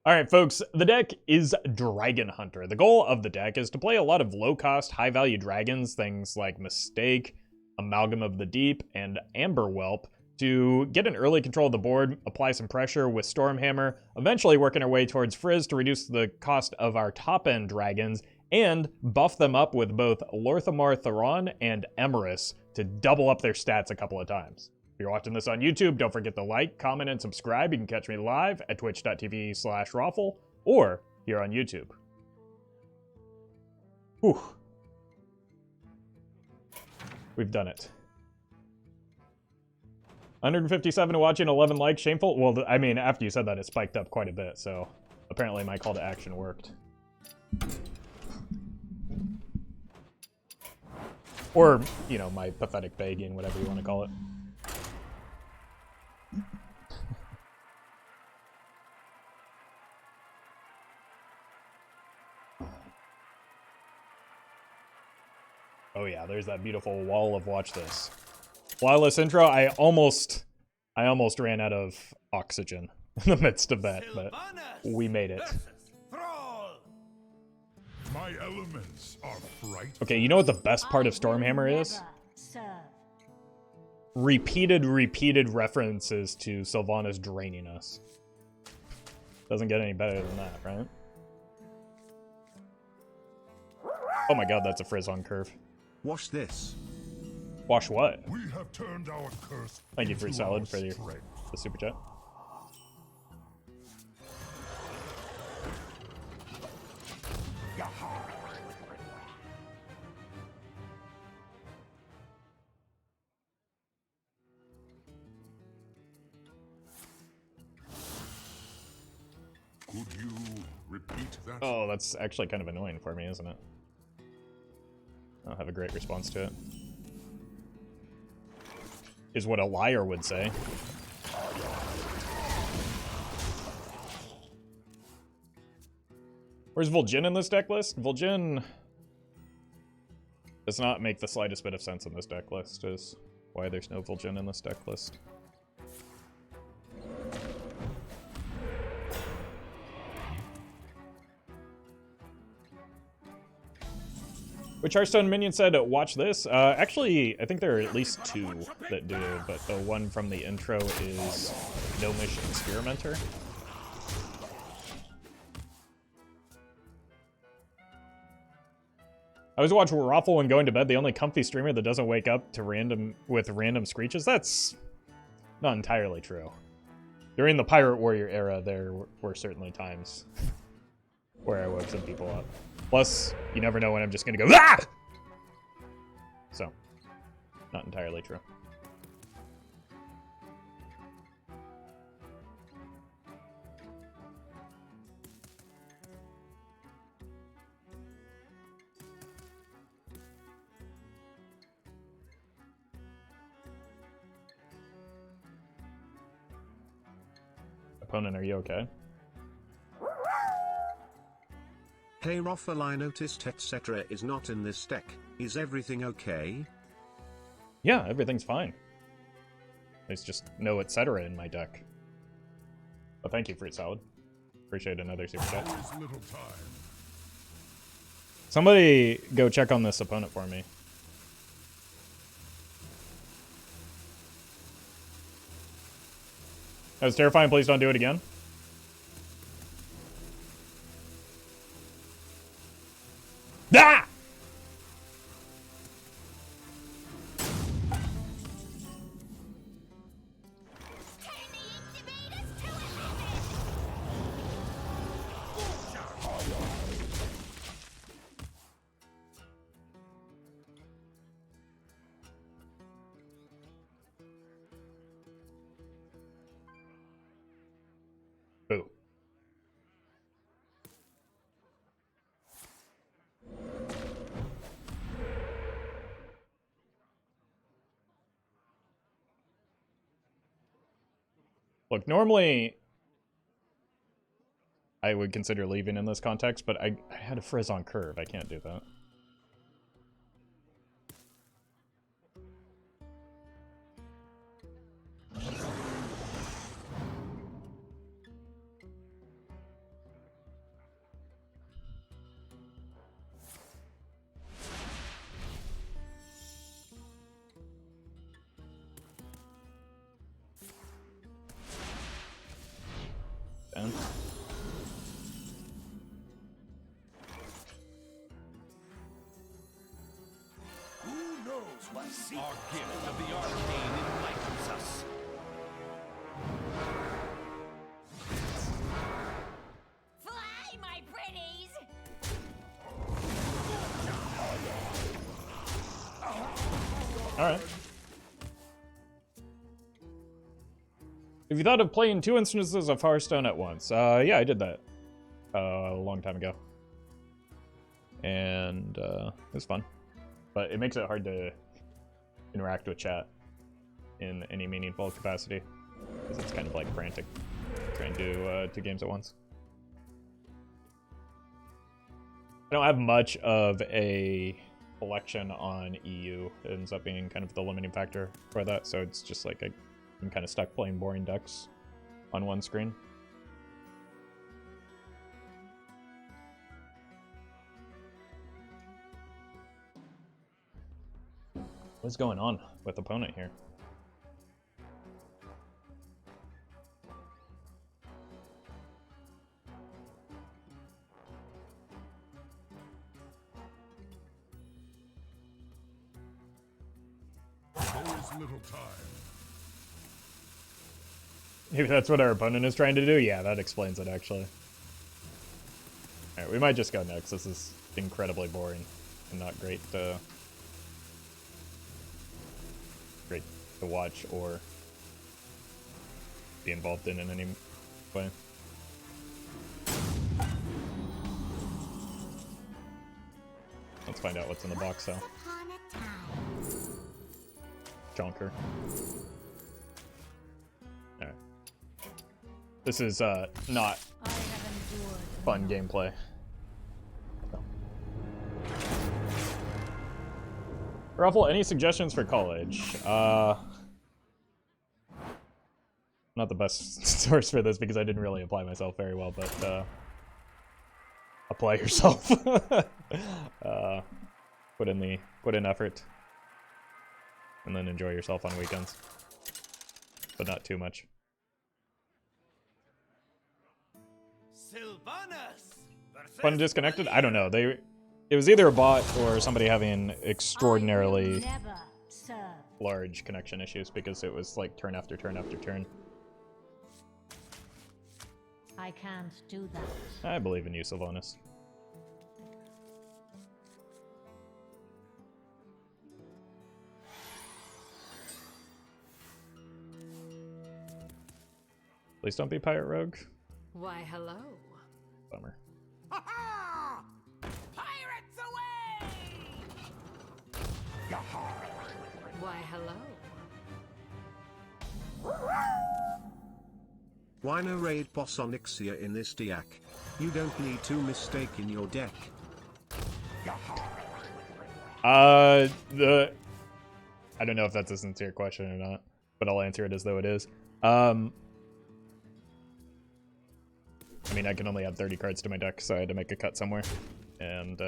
Alright folks, the deck is Dragon Hunter. The goal of the deck is to play a lot of low-cost, high-value dragons, things like Mistake, Amalgam of the Deep, and Amber Whelp, to get an early control of the board, apply some pressure with Stormhammer, eventually working our way towards Frizz to reduce the cost of our top-end dragons, and buff them up with both Lor'themar Theron and Emeriss to double up their stats a couple of times. If you're watching this on YouTube, don't forget to like, comment, and subscribe. You can catch me live at twitch.tv/Roffle or here on YouTube. Whew. We've done it. 157 watching, 11 likes. Shameful? Well, I mean, after you said that, it spiked up quite a bit, so apparently my call to action worked. Or, you know, my pathetic begging, whatever you want to call it. Oh yeah, there's that beautiful wall of watch this. Flawless intro. I almost ran out of oxygen in the midst of that, but we made it. My elements are fright. Okay, you know what the best part of Stormhammer is? Repeated references to Sylvanas draining us. Doesn't get any better than that, right? Oh my god, that's a Frizz on curve. Wash this. Wash what? We have turned our curse. Thank you, Fruit Salad, for the strength. super chat. Could you repeat that? Oh, that's actually kind of annoying for me, isn't it? I don't have a great response to it. Is what a liar would say. Where's Vol'jin in this deck list? Vol'jin does not make the slightest bit of sense in this deck list, is why there's no Vol'jin in this deck list. Which Hearthstone minion said, watch this? Actually, I think there are at least two that do, but the one from the intro is Gnomish Experimenter. I was watching Roffle when going to bed, the only comfy streamer that doesn't wake up to random screeches. That's not entirely true. During the Pirate Warrior era, there were certainly times where I woke some people up. Plus, you never know when I'm just gonna go, ah! So, not entirely true. Opponent, are you okay? Hey Roffle, I noticed etc. is not in this deck. Is everything okay? Yeah, everything's fine. There's just no etc. in my deck. But thank you, Fruit Salad. Appreciate another super chat. Little time. Somebody go check on this opponent for me. That was terrifying. Please don't do it again. Ah! Boo. Look, normally I would consider leaving in this context, but I had a Frizz on curve. I can't do that. Our gift of the arcane enlightens us. Fly, my pretties! Alright. Have you thought of playing 2 instances of Hearthstone at once? Yeah, I did that a long time ago. And it was fun. But it makes it hard to interact with chat in any meaningful capacity. Because it's kind of like frantic trying to do 2 games at once. I don't have much of a collection on EU. It ends up being kind of the limiting factor for that, so it's just like I'm kind of stuck playing boring decks on one screen. What's going on with opponent here? There is little time. Maybe that's what our opponent is trying to do? Yeah, that explains it, actually. Alright, we might just go next. This is incredibly boring and not great to watch or be involved in any way. Let's find out what's in the box, though. Jonker. Alright. This is, not fun gameplay. Roffle, any suggestions for college? Not the best source for this because I didn't really apply myself very well, but, apply yourself. Put in effort. And then enjoy yourself on weekends. But not too much. Fun disconnected? I don't know. It was either a bot or somebody having extraordinarily large connection issues because it was like turn after turn after turn. I can't do that. I believe in you, Sylvanas. Please don't be Pirate Rogue. Why, hello. Bummer. Pirates away! Why, hello. Why no raid boss Onyxia in this deck? You don't need to mistake in your deck. I don't know if that's a sincere question or not, but I'll answer it as though it is. I mean, I can only add 30 cards to my deck, so I had to make a cut somewhere. And,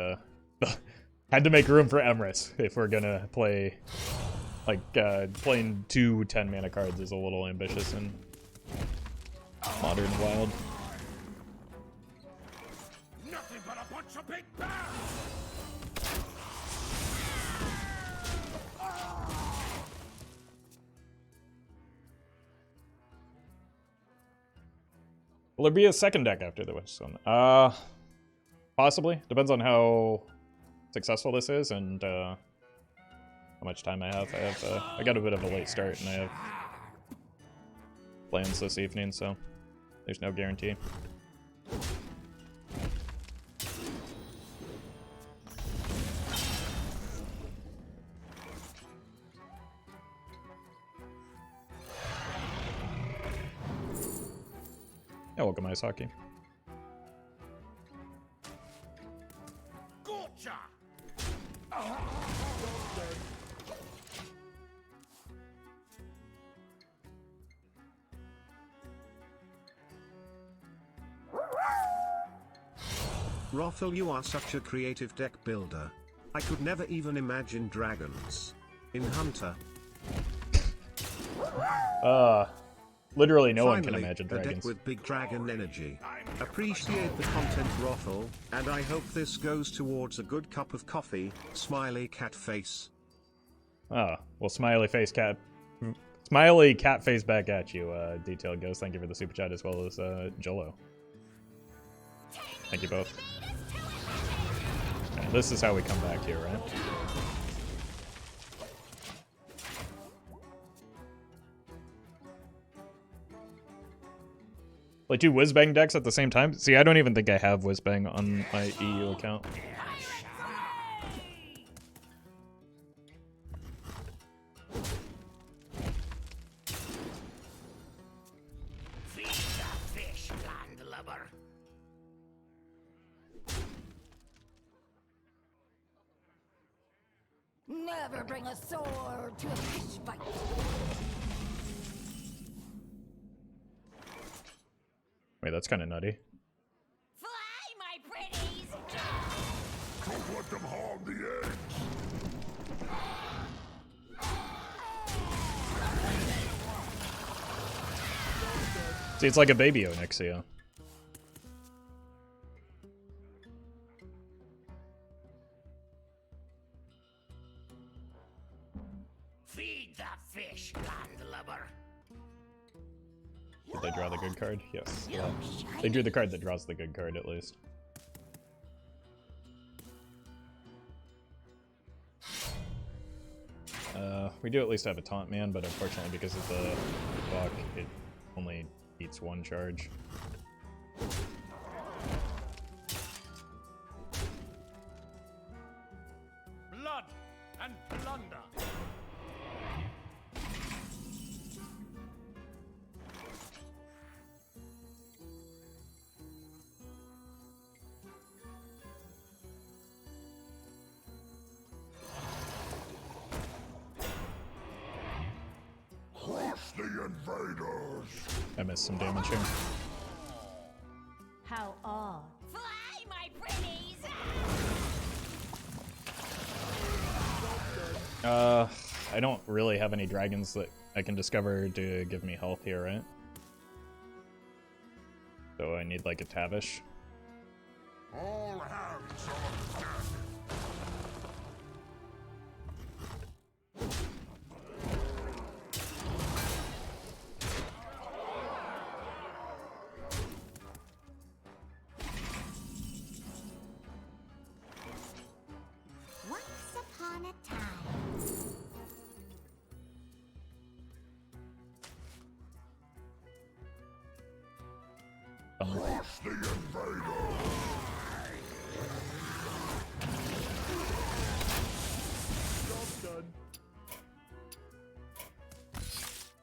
had to make room for Emeriss if we're gonna play, like, playing 2 10-mana cards is a little ambitious in Modern Wild. Nothing but a bunch of big bears! Will there be a second deck after the Whetstone? Possibly. Depends on how successful this is and how much time I have. I got a bit of a late start and I have plans this evening, so there's no guarantee. Yeah, welcome, Ice Hockey. Gotcha! Roffle, you are such a creative deck builder. I could never even imagine dragons. In Hunter. Literally no one Finally, can imagine a deck dragons. with big dragon energy. Appreciate the content, Roffle, and I hope this goes towards a good cup of coffee. Smiley cat face. Oh, well, smiley cat face back at you, Detailed Ghost. Thank you for the super chat as well as Jolo. Thank you both. And this is how we come back here, right? Like 2 Whizbang decks at the same time? See, I don't even think I have Whizbang on my EU account. Never bring a sword to a fish fight. Wait, that's kind of nutty. Fly, my pretties! Don't let them hog the edge. See, it's like a baby Onyxia. Feed the fish, landlubber. Did they draw the good card? Yes. Yeah. They drew the card that draws the good card, at least. We do at least have a Taunt Man, but unfortunately because of the buck, it only eats 1 charge. Blood and plunder. Crush the invaders. I missed some damage here. How odd. Fly, my pretties! I don't really have any dragons that I can discover to give me health here, right? So I need like a Tavish. All hands on deck. Once upon a time. Crush the invaders.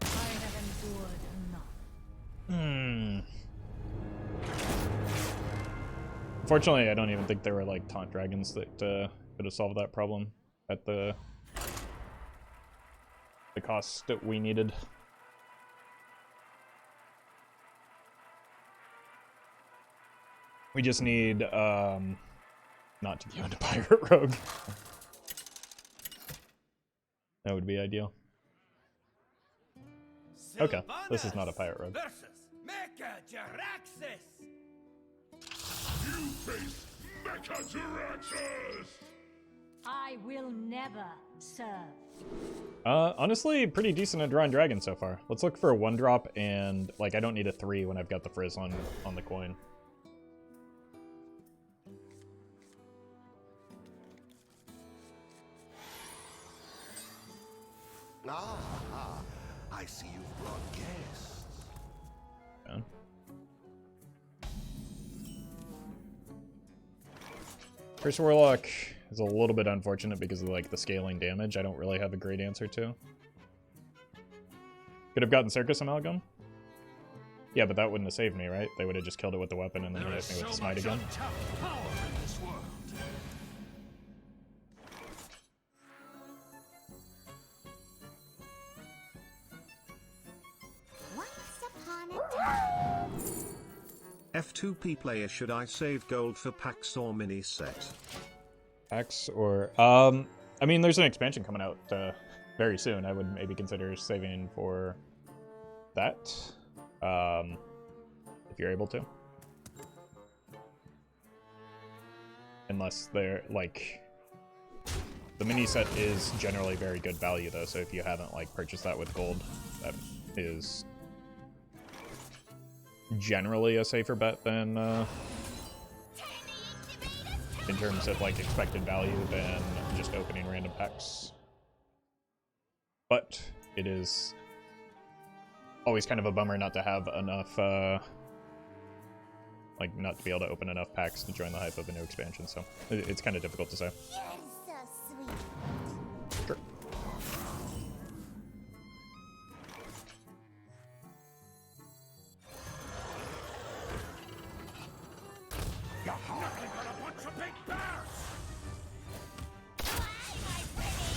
I have endured enough. Unfortunately, I don't even think there were like taunt dragons that could have solved that problem at the cost that we needed. We just need not to go into Pirate Rogue. That would be ideal. Okay, this is not a Pirate Rogue. Versus Mecha Jaraxxus. You face Mechajaraxxus. I will never serve. Honestly, pretty decent at drawing dragons so far. Let's look for a 1-drop, and like I don't need a 3 when I've got the Frizz on the coin. Ah, I see you've brought guests. Yeah. First Warlock is a little bit unfortunate because of like the scaling damage. I don't really have a great answer to. Could have gotten Circus Amalgam. Yeah, but that wouldn't have saved me, right? They would have just killed it with the weapon and then hit me with the smite again. Untapped power in this world. Once upon a time. F2P player, should I save gold for packs or mini set? Packs or I mean, there's an expansion coming out very soon. I would maybe consider saving for that, if you're able to. Unless they're like, The mini set is generally very good value though, so if you haven't like purchased that with gold, that is generally a safer bet than in terms of like expected value than just opening random packs. But it is always kind of a bummer not to have enough like not to be able to open enough packs to join the hype of a new expansion, so it's kind of difficult to say. You're so sweet. Sure. Nothing but a bunch of big bears!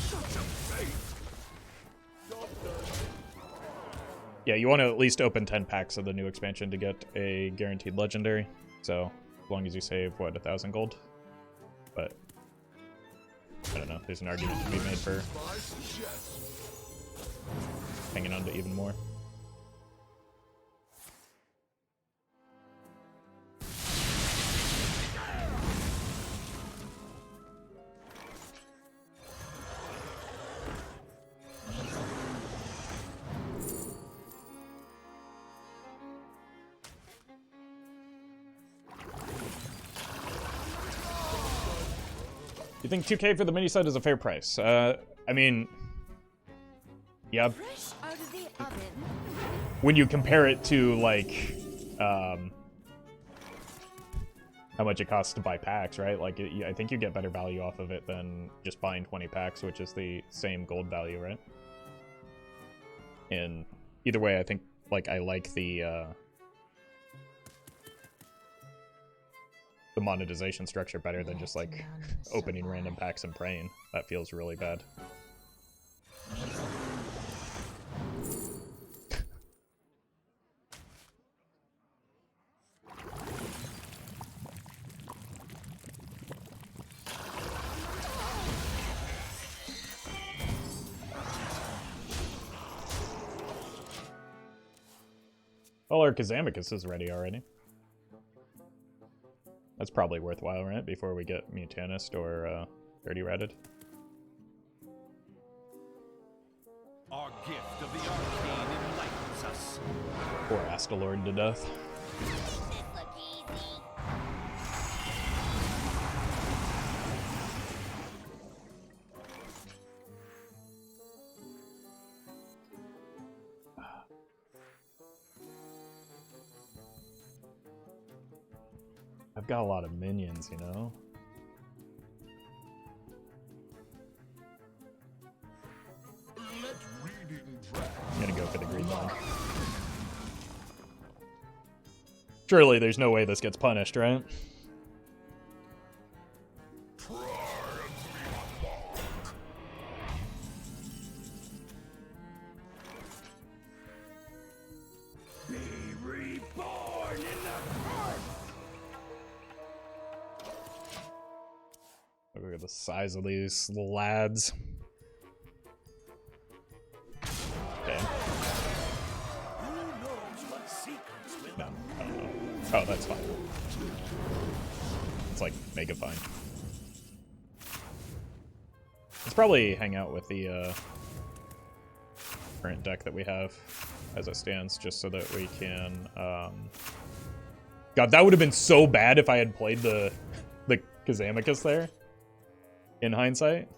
Such a fate! Yeah, you want to at least open 10 packs of the new expansion to get a guaranteed legendary. So, as long as you save, what, 1,000 gold? But, I don't know, there's an argument to be made for hanging on to even more. You think 2K for the mini set is a fair price? I mean, yeah. Fresh out of the oven. When you compare it to like, how much it costs to buy packs, right? Like, I think you get better value off of it than just buying 20 packs, which is the same gold value, right? And either way, I think like I like the monetization structure better than just like opening random packs and praying. That feels really bad. Well, our Kazakusan is ready already. That's probably worthwhile, right? Before we get Mutanist or Dirty Ratted. Our gift of the arcane enlightens us. Poor Astalor to death. This look easy. I've got a lot of minions, you know? Let reading drag. I'm gonna go for the green line. Surely there's no way this gets punished, right? Be reborn in the earth! Look at the size of these lads. Okay. Who knows what secrets will No, I don't know. Oh, that's fine. It's like mega fine. Let's probably hang out with the current deck that we have as it stands, just so that we can. God, that would have been so bad if I had played the Kazakusan there. In hindsight.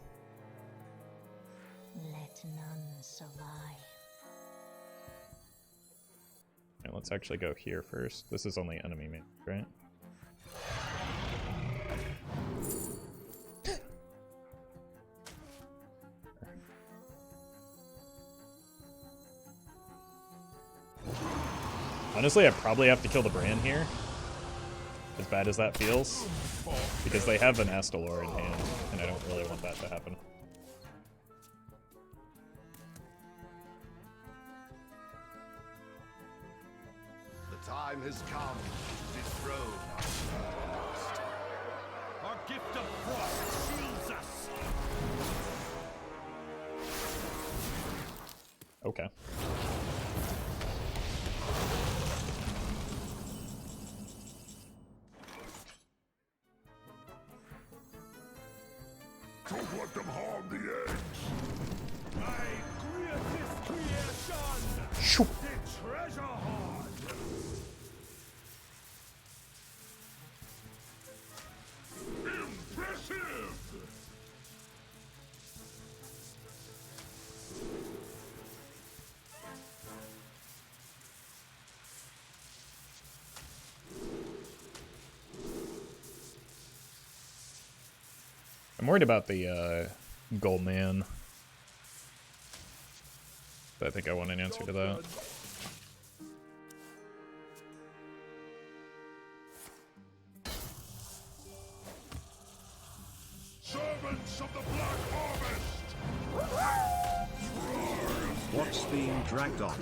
Let none survive. Alright, let's actually go here first. This is only enemy mage, right? Honestly, I probably have to kill the Brann here. As bad as that feels. Because they have an Astalor in hand, and I don't really want that to happen. The time has come to dethrone our Lost. Our gift of frost shields us. Okay. to Don't let them harm the eggs. My greatest creation! Shoo. The treasure hoard! Impressive! I'm worried about the gold man. I think I want an answer to that. Servants of the Black Harvest! What's being dragged on?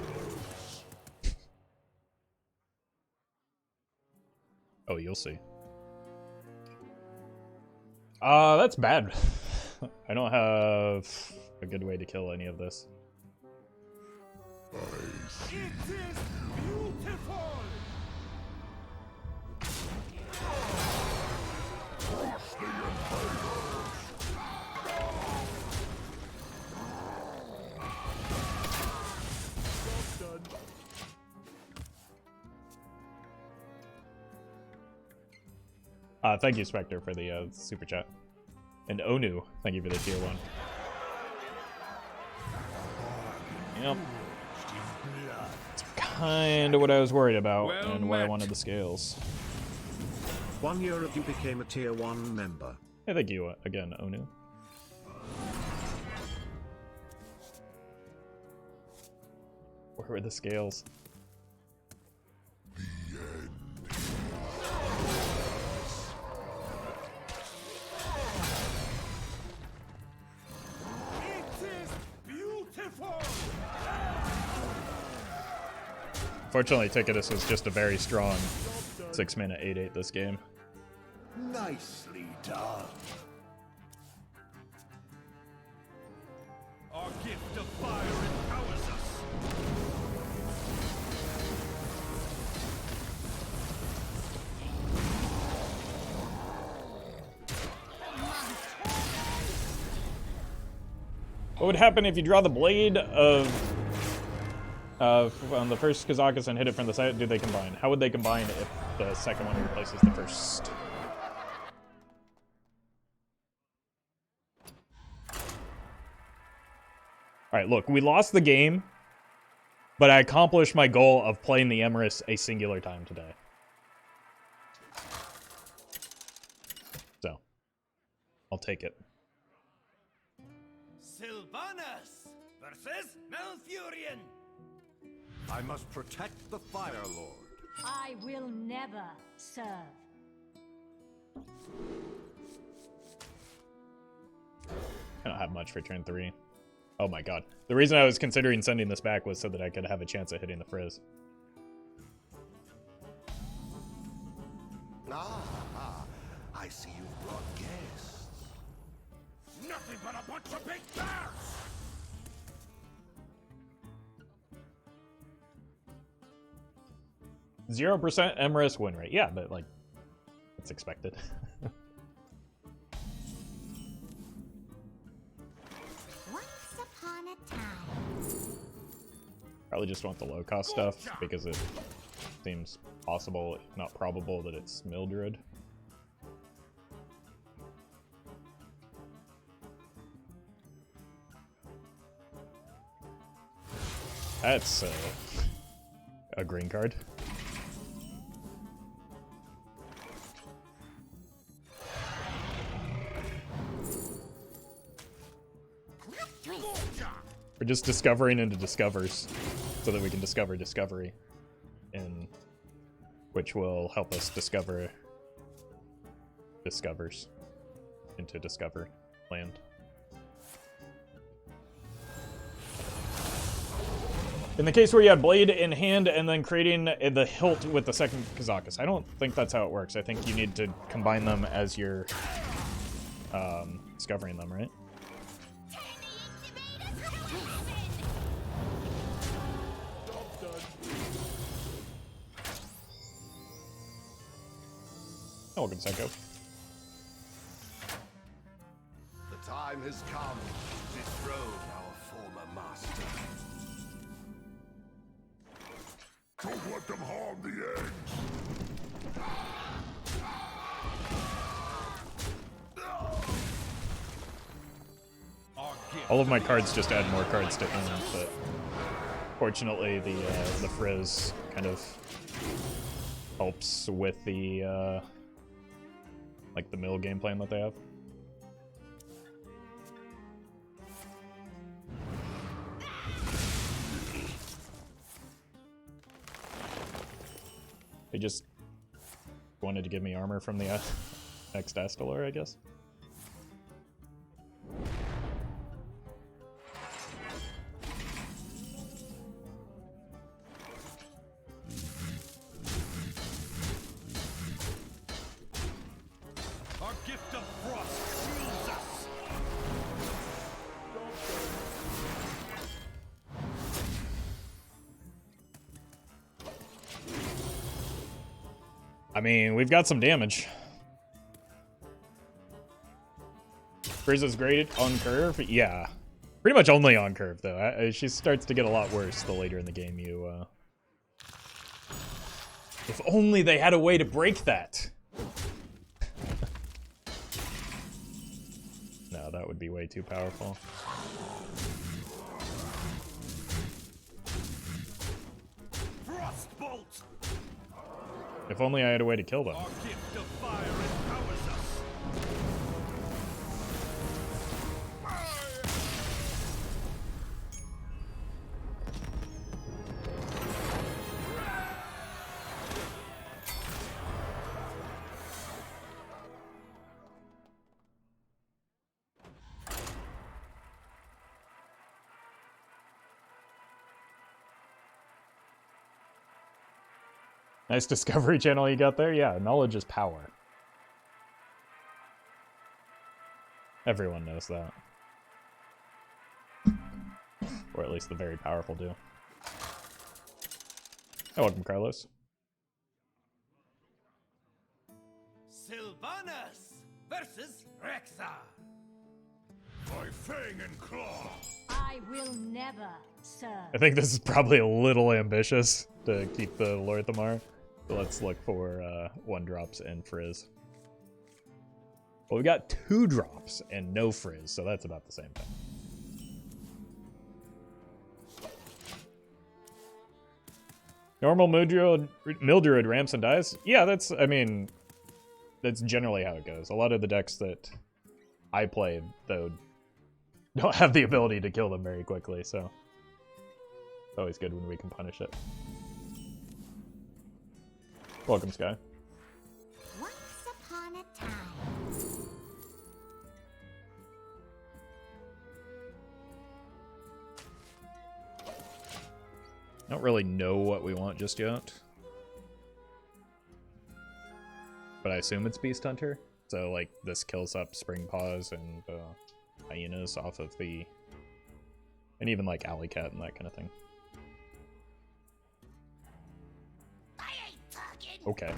Oh, you'll see. That's bad. I don't have a good way to kill any of this. It is beautiful! Thank you, Spectre, for the super chat. And Onu, thank you for the tier 1. Yep. That's kind of what I was worried about and why I wanted the scales. 1 year of you became a tier 1 member. Hey, thank you again, Onu. Where were the scales? Fortunately, Ticketus was just a very strong 6-mana 8/8 this game. Nicely done. Our gift of fire empowers us. What would happen if you draw the blade of on the first Kazakusan and hit it from the side? Do they combine? How would they combine if the second one replaces the first? Alright, look, we lost the game, but I accomplished my goal of playing the Emeriss a singular time today. So, I'll take it. Sylvanas versus Malfurion. I must protect the Fire Lord. I will never serve. I don't have much for turn 3. Oh my god. The reason I was considering sending this back was so that I could have a chance at hitting the Frizz. Ah, I see you've brought guests. Nothing but a bunch of big bears. 0% Emeriss win rate. Yeah, but like, it's expected. Once upon a time. Probably just want the low cost stuff because it seems possible, if not probable, that it's Mildred. That's a green card. We're just discovering into discovers so that we can discover discovery, in which will help us discover discovers into discover land. In the case where you had blade in hand and then creating the hilt with the second Kazakus, I don't think that's how it works. I think you need to combine them as you're discovering them, right? Oh, welcome, Psycho. The time time has come to dethrone our former master. Don't let them harm the eggs. Our gift All of my cards just add more cards to hand, but fortunately the Frizz kind of helps with the like the mill game plan that they have. They just wanted to give me armor from the next Astalor, I guess. Our gift of frost shields us. I mean, we've got some damage. Frizz is great on curve? Yeah. Pretty much only on curve, though. She starts to get a lot worse the later in the game you, If only they had a way to break that! No, that would be way too powerful. Frostbolt. If only I had a way to kill them. Our gift of fire empowers us. Nice Discovery Channel you got there. Yeah, knowledge is power. Everyone knows that. Or at least the very powerful do. Oh, welcome, Carlos. Sylvanas versus Rexa. By fang and claw. I will never serve. I think this is probably a little ambitious to keep the Lor'themar. So let's look for 1-drops and Frizz. Well, we got 2-drops and no Frizz, so that's about the same thing. Normal Mildred ramps and dies? Yeah, that's, I mean, that's generally how it goes. A lot of the decks that I play, though, don't have the ability to kill them very quickly, so it's always good when we can punish it. Welcome, Sky. Once upon a time. Don't really know what we want just yet. But I assume it's Beast Hunter. So, like, this kills up Spring Paws and Hyenas off of the... And even, like, Alley Cat and that kind of thing. I ain't talking. Okay.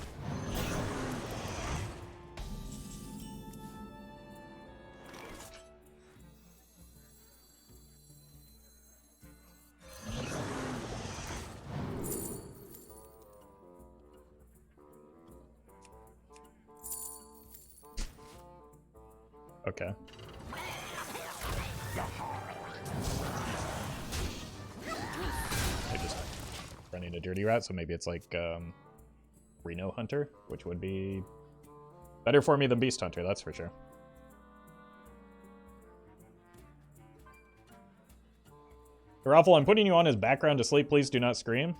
Okay. I just running a dirty rat, so maybe it's like Reno Hunter, which would be better for me than Beast Hunter, that's for sure. Roffle, I'm putting you on as background to sleep. Please do not scream.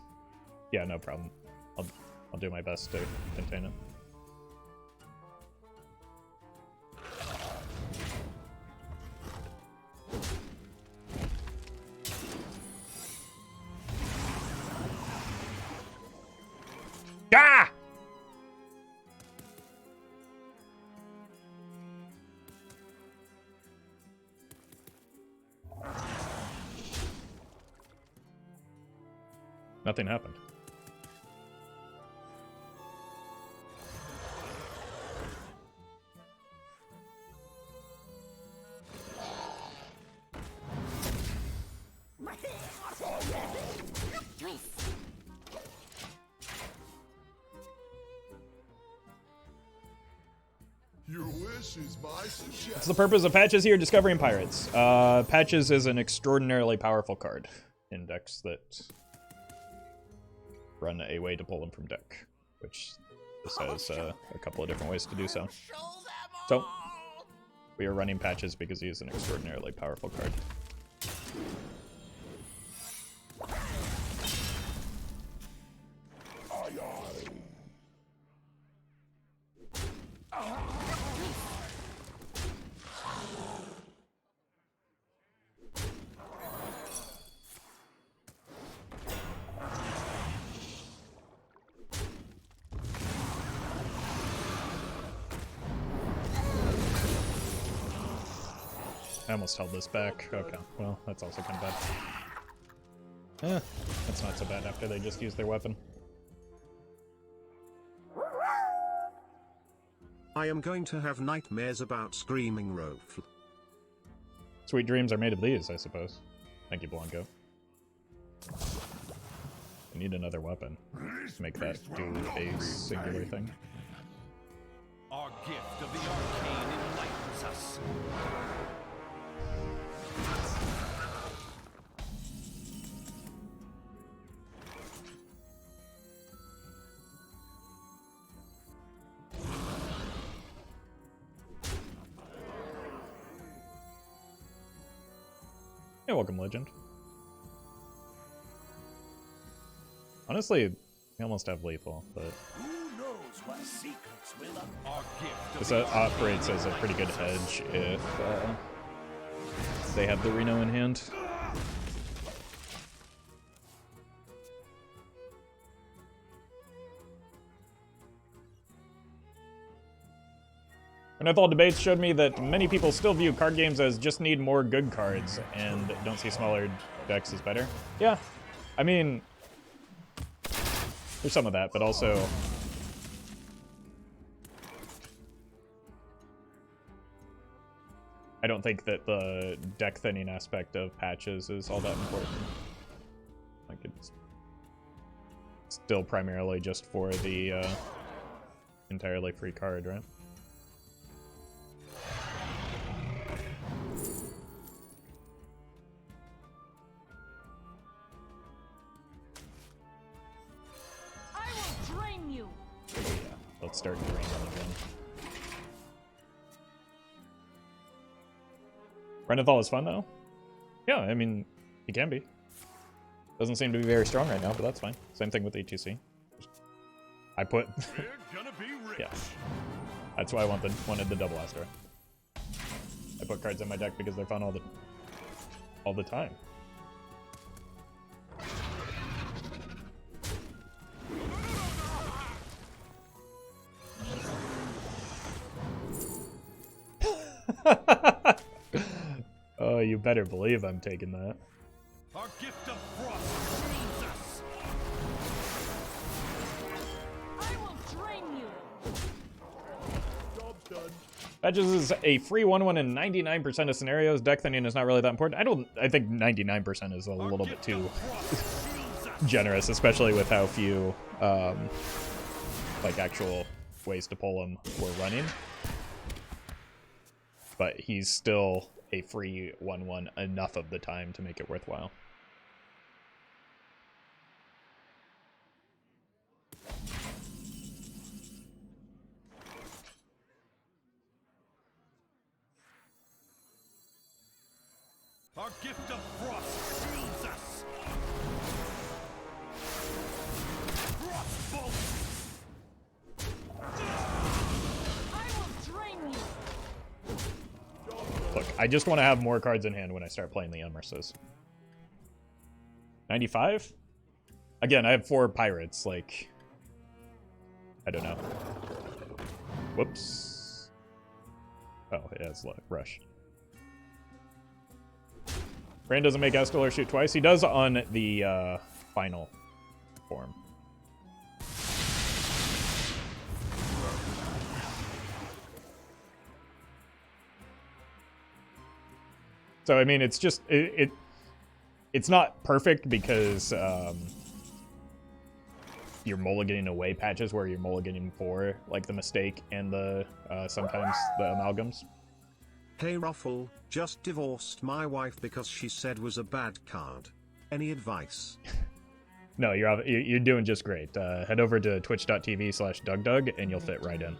Yeah, no problem. I'll do my best to contain it. Ah! Nothing happened. Your wish is my suggestion. What's the purpose of Patches here? Discovering pirates. Patches is an extraordinarily powerful card in decks that run a way to pull them from deck, which this has a couple of different ways to do so. So, we are running Patches because he is an extraordinarily powerful card. I almost held this back. Okay, well, that's also kind of bad. That's not so bad after they just used their weapon. I am going to have nightmares about screaming Roffle. Sweet dreams are made of these, I suppose. Thank you, Blanco. I need another weapon to make that do a singular thing. Our gift of the arcane enlightens us. Hey, welcome, Legend. Honestly, we almost have lethal, but Who knows what secrets will Our gift of this the operates as a pretty good hedge if they have the Reno in hand. Renethal debates showed me that many people still view card games as just need more good cards and don't see smaller decks as better. Yeah, I mean, there's some of that, but also I don't think that the deck thinning aspect of Patches is all that important. Like, it's still primarily just for the entirely free card, right? I will drain you. Yeah, let's start draining again. Renethal is fun, though. Yeah, I mean, he can be. Doesn't seem to be very strong right now, but that's fine. Same thing with ETC. I put... We're gonna be rich. yeah. That's why I wanted the double Astra. I put cards in my deck because they're fun all the time. Oh, you better believe I'm taking that. Our gift of frost frees us. I will drain you. Job's done. Patches is a free 1/1 in 99% of scenarios. Deck thinning is not really that important. I think 99% is a Our little bit gift too of frost shields us. generous, especially with how few like actual ways to pull him we're running. But he's still a free 1/1 enough of the time to make it worthwhile. Our gift of frost shields us. Frost bolt. I will drain you. Look, I just want to have more cards in hand when I start playing the Emerisses. 95? Again, I have 4 pirates, like... I don't know. Whoops. Oh, it has rush. Brann doesn't make Astalor shoot twice. He does on the final form. So I mean, it's just it's not perfect because you're mulliganing away patches where you're mulliganing for, like the Mistake and the sometimes the Amalgams. Hey Roffle, just divorced my wife because she said was a bad card. Any advice? No, you're doing just great. Head over to twitch.tv/DugDug and you'll fit right in.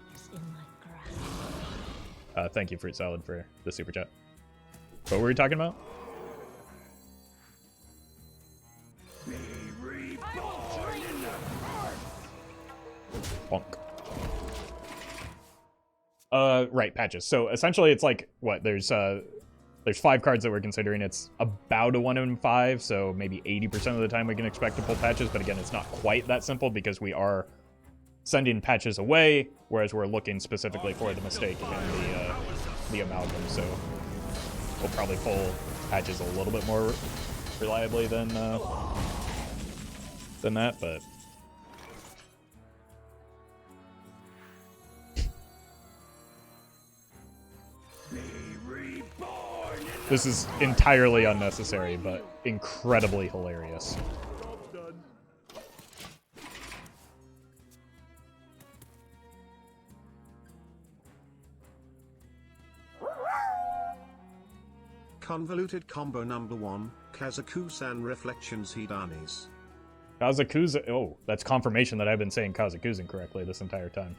Thank you, Fruit Salad, for the super chat. What were we talking about? Bonk. Right, patches. So essentially it's like, what, there's 5 cards that we're considering. It's about a 1 in 5, so maybe 80% of the time we can expect to pull patches, but again, it's not quite that simple because we are sending patches away, whereas we're looking specifically for the Mistake and the Amalgam, so we'll probably pull patches a little bit more reliably than that, but this is entirely unnecessary, but incredibly hilarious. Convoluted combo number 1, Kazakusan Reflections Hedanis. Kazakusan, oh, that's confirmation that I've been saying Kazakusan correctly this entire time.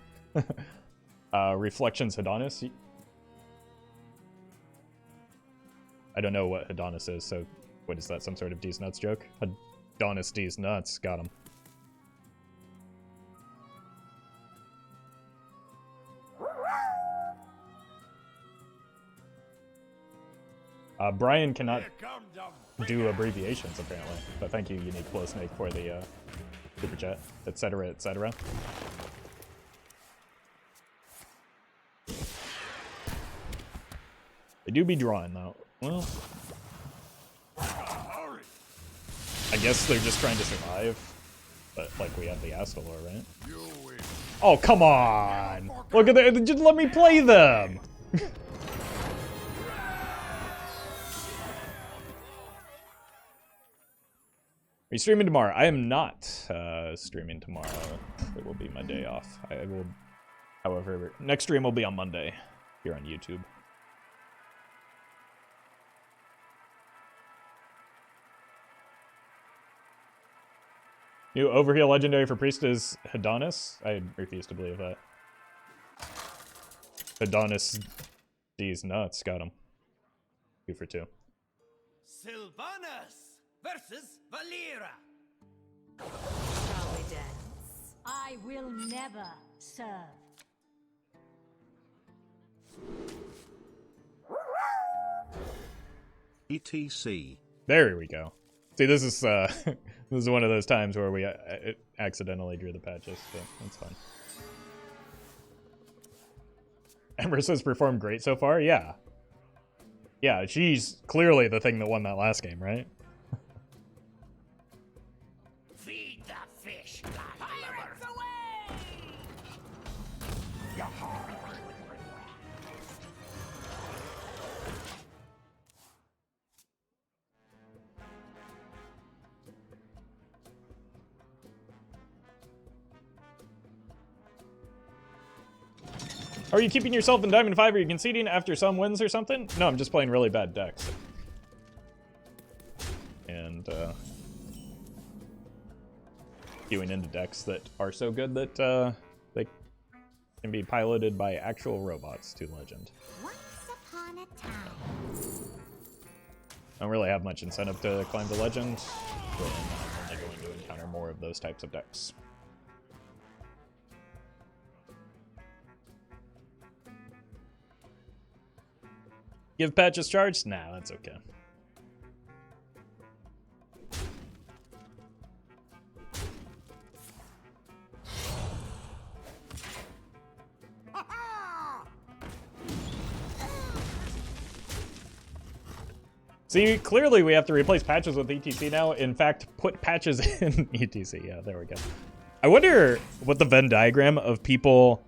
Reflections Hedonis? I don't know what Hedonis is, so what is that, some sort of D's Nuts joke? Hedonis D's Nuts, got him. Brian cannot do abbreviations, apparently, but thank you, Unique Flow Snake, for the super chat, etc., etc. They do be drawing, though. Well, I guess they're just trying to survive, but, like, we have the Astalor, right? Oh, come on! Look at that, just let me play them! Are you streaming tomorrow? I am not streaming tomorrow. It will be my day off. I will, however, next stream will be on Monday here on YouTube. New overheal legendary for priest is Hedonis? I refuse to believe that. Hedonis D's nuts, got him. 2 for 2. Sylvanas versus Valera. Shall we dance? I will never serve. ETC. There we go. See, this is this is one of those times where we accidentally drew the patches, but that's fine. Emeriss has performed great so far. Yeah, yeah, she's clearly the thing that won that last game, right? Feed the fish, Pirates away! Are you keeping yourself in Diamond 5? Are you conceding after some wins or something? No, I'm just playing really bad decks. And, queuing into decks that are so good that, they can be piloted by actual robots to Legend. Once upon a time. I don't really have much incentive to climb to Legend, but I'm only going to encounter more of those types of decks. Give patches charged? Nah, that's okay. See, clearly we have to replace patches with ETC now. In fact, put patches in ETC. Yeah, there we go. I wonder what the Venn diagram of people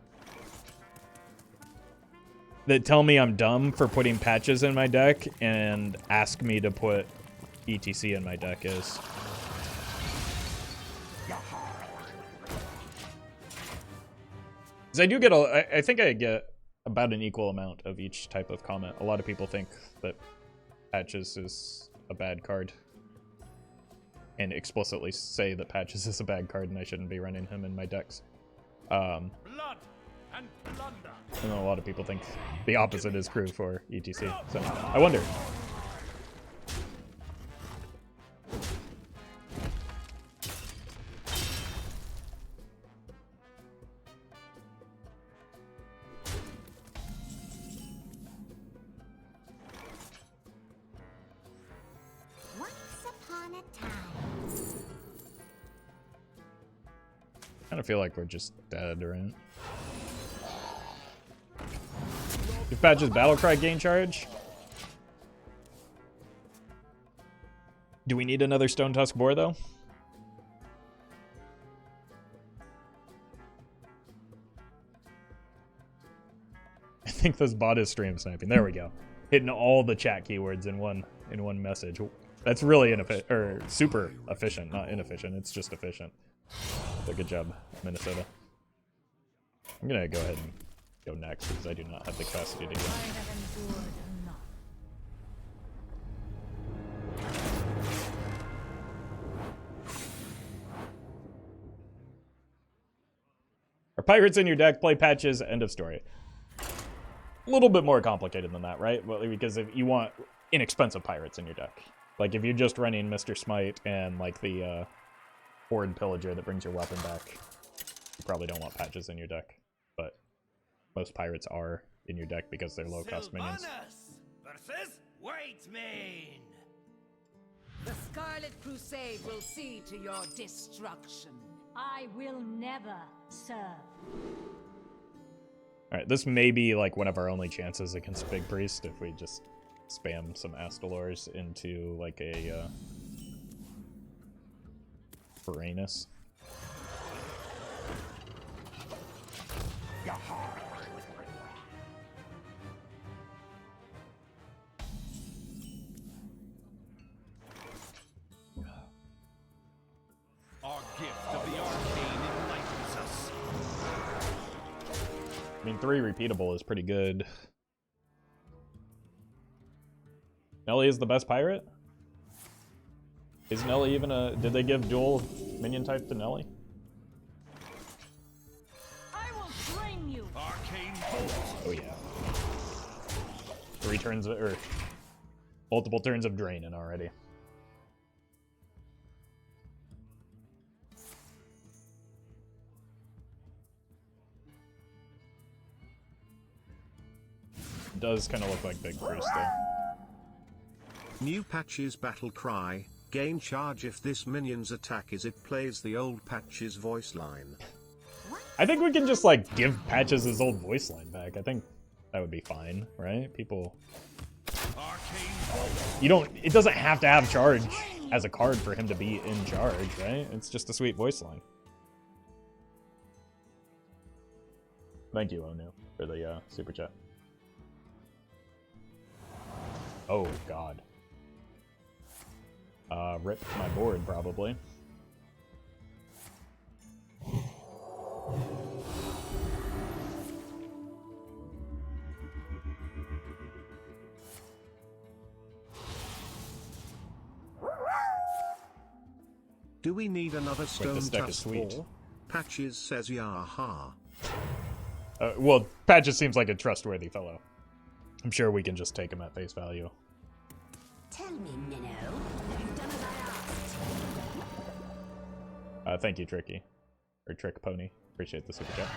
that tell me I'm dumb for putting patches in my deck and ask me to put ETC in my deck is. Because I do get I think I get about an equal amount of each type of comment. A lot of people think that Patches is a bad card. And explicitly say that Patches is a bad card and I shouldn't be running him in my decks. Blood and plunder. And a lot of people think the opposite is true for ETC. So I wonder. I kind of feel like we're just dead, right? If Patches Battlecry gain charge? Do we need another Stone Tusk Boar, though? I think this bot is stream sniping. There we go. Hitting all the chat keywords in one message. That's really inefficient, or super efficient, not inefficient. It's just efficient. So good job, Minnesota. I'm gonna go ahead and go next because I do not have the capacity to go. Are pirates in your deck? Play Patches. End of story. A little bit more complicated than that, right? Well, because if you want inexpensive pirates in your deck, like if you're just running Mr. Smite and like the Horde Pillager that brings your weapon back, you probably don't want Patches in your deck. But most pirates are in your deck because they're low-cost minions. Versus Whitemane. The Scarlet Crusade will see to your destruction. I will never serve. Alright, this may be like one of our only chances against Big Priest if we just spam some Astalors into like a Veranus. Our gift of the arcane enlightens us. I mean, 3 repeatable is pretty good. Nelly is the best pirate? Is Nelly even a... Did they give dual minion type to Nelly? I will drain you. Arcane bolt. Oh yeah. 3 turns of... or multiple turns of draining already. It does kind of look like Big Priest though. New Patches Battle Cry. Gain charge if this minion's attack is it plays the old Patches voice line. I think we can just like give Patches his old voice line back. I think that would be fine, right? People... Arcane bolt. You don't... It doesn't have to have charge as a card for him to be in charge, right? It's just a sweet voice line. Thank you, Onu, for the super chat. Oh, God. Rip my board, probably. Do we need another Stone this deck is Tusk sweet. Boar? Patches says yaha. Well, Patches seems like a trustworthy fellow. I'm sure we can just take him at face value. Tell me, Minnow, you've done as I asked. Thank you, Tricky. Or Trick Pony. Appreciate the super chat.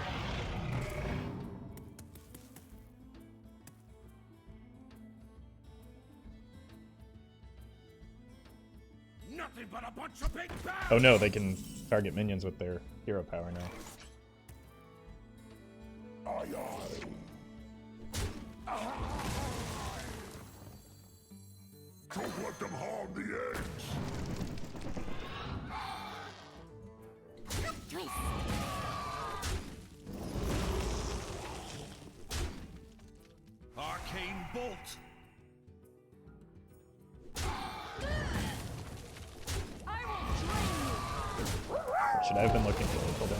Nothing but a bunch of big bags. Oh no, they can target minions with their hero power now. Aye, aye. Don't let them harm the eggs. Arcane bolt. I will drain you. Should I have been looking for lethal there?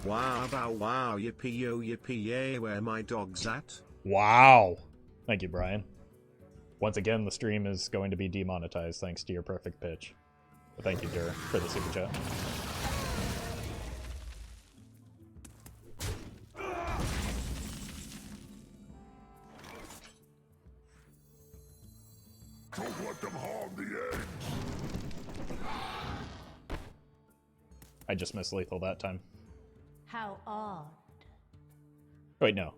Wow, wow, wow, yippee yo, yippee yay, where my dog's at? Wow! Thank you, Brian. Once again, the stream is going to be demonetized thanks to your perfect pitch. But thank you, Dur, for the super chat. Don't let them harm the edge. I just missed lethal that time. How odd. Wait, no.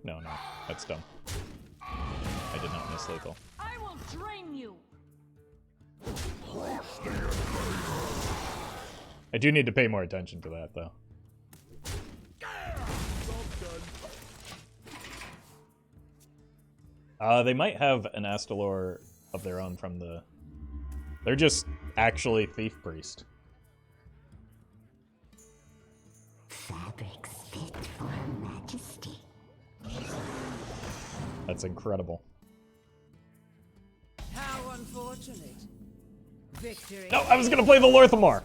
That's dumb. I did not miss lethal. I will drain you. I do need to pay more attention to that, though. They might have an Astalor of their own from the... They're just actually Thief Priest. Fabrics fit for Her Majesty. That's incredible. How unfortunate. Victory. No, I was gonna play the Lor'themar!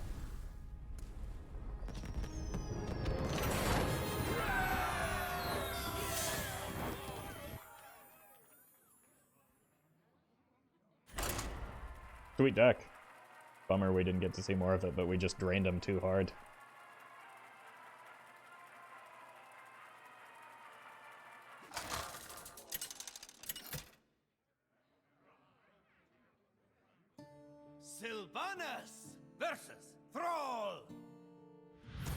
Sweet deck. Bummer we didn't get to see more of it, but we just drained him too hard. Sylvanas versus Thrall.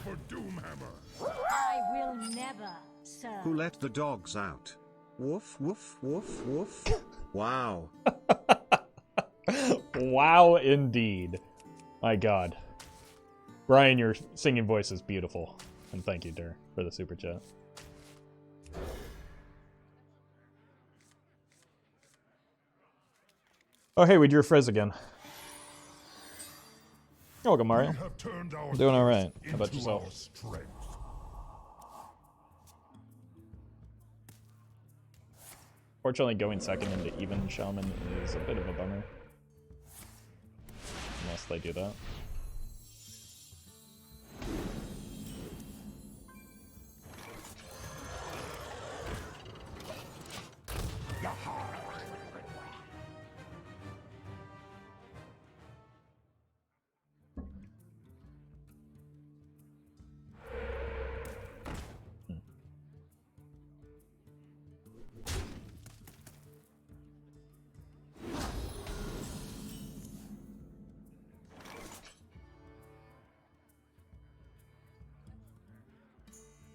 For Doomhammer. I will never serve. Who let the dogs out? Woof, woof, woof, woof. Wow. Wow, indeed. My god. Brian, your singing voice is beautiful. And thank you, Dur, for the super chat. Oh, hey, we drew Frizz again. Welcome, Mario. We have turned our Doing all right. thirst How about into yourself? our strength. Fortunately, going second into even Shaman is a bit of a bummer. Unless they do that.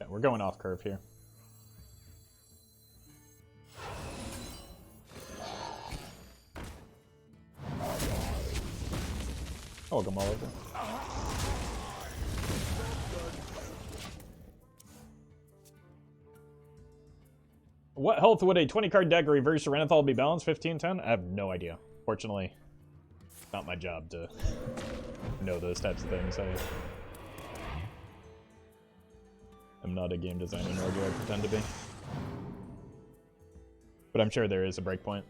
Yeah, we're going off curve here. Oh, come all over. What health would a 20-card deck reverse Renethal be balanced? 15-10? I have no idea. Fortunately, not my job to know those types of things. I'm not a game designer, nor do I pretend to be. But I'm sure there is a breakpoint.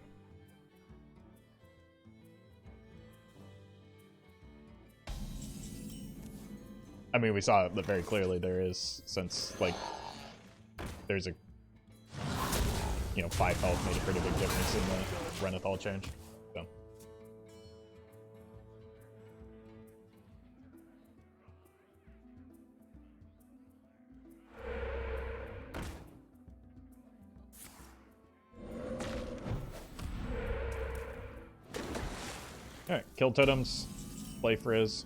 I mean, we saw it very clearly there is, since, like, there's a, 5 health made a pretty big difference in the Renethal change. So. Alright, kill totems, play Frizz.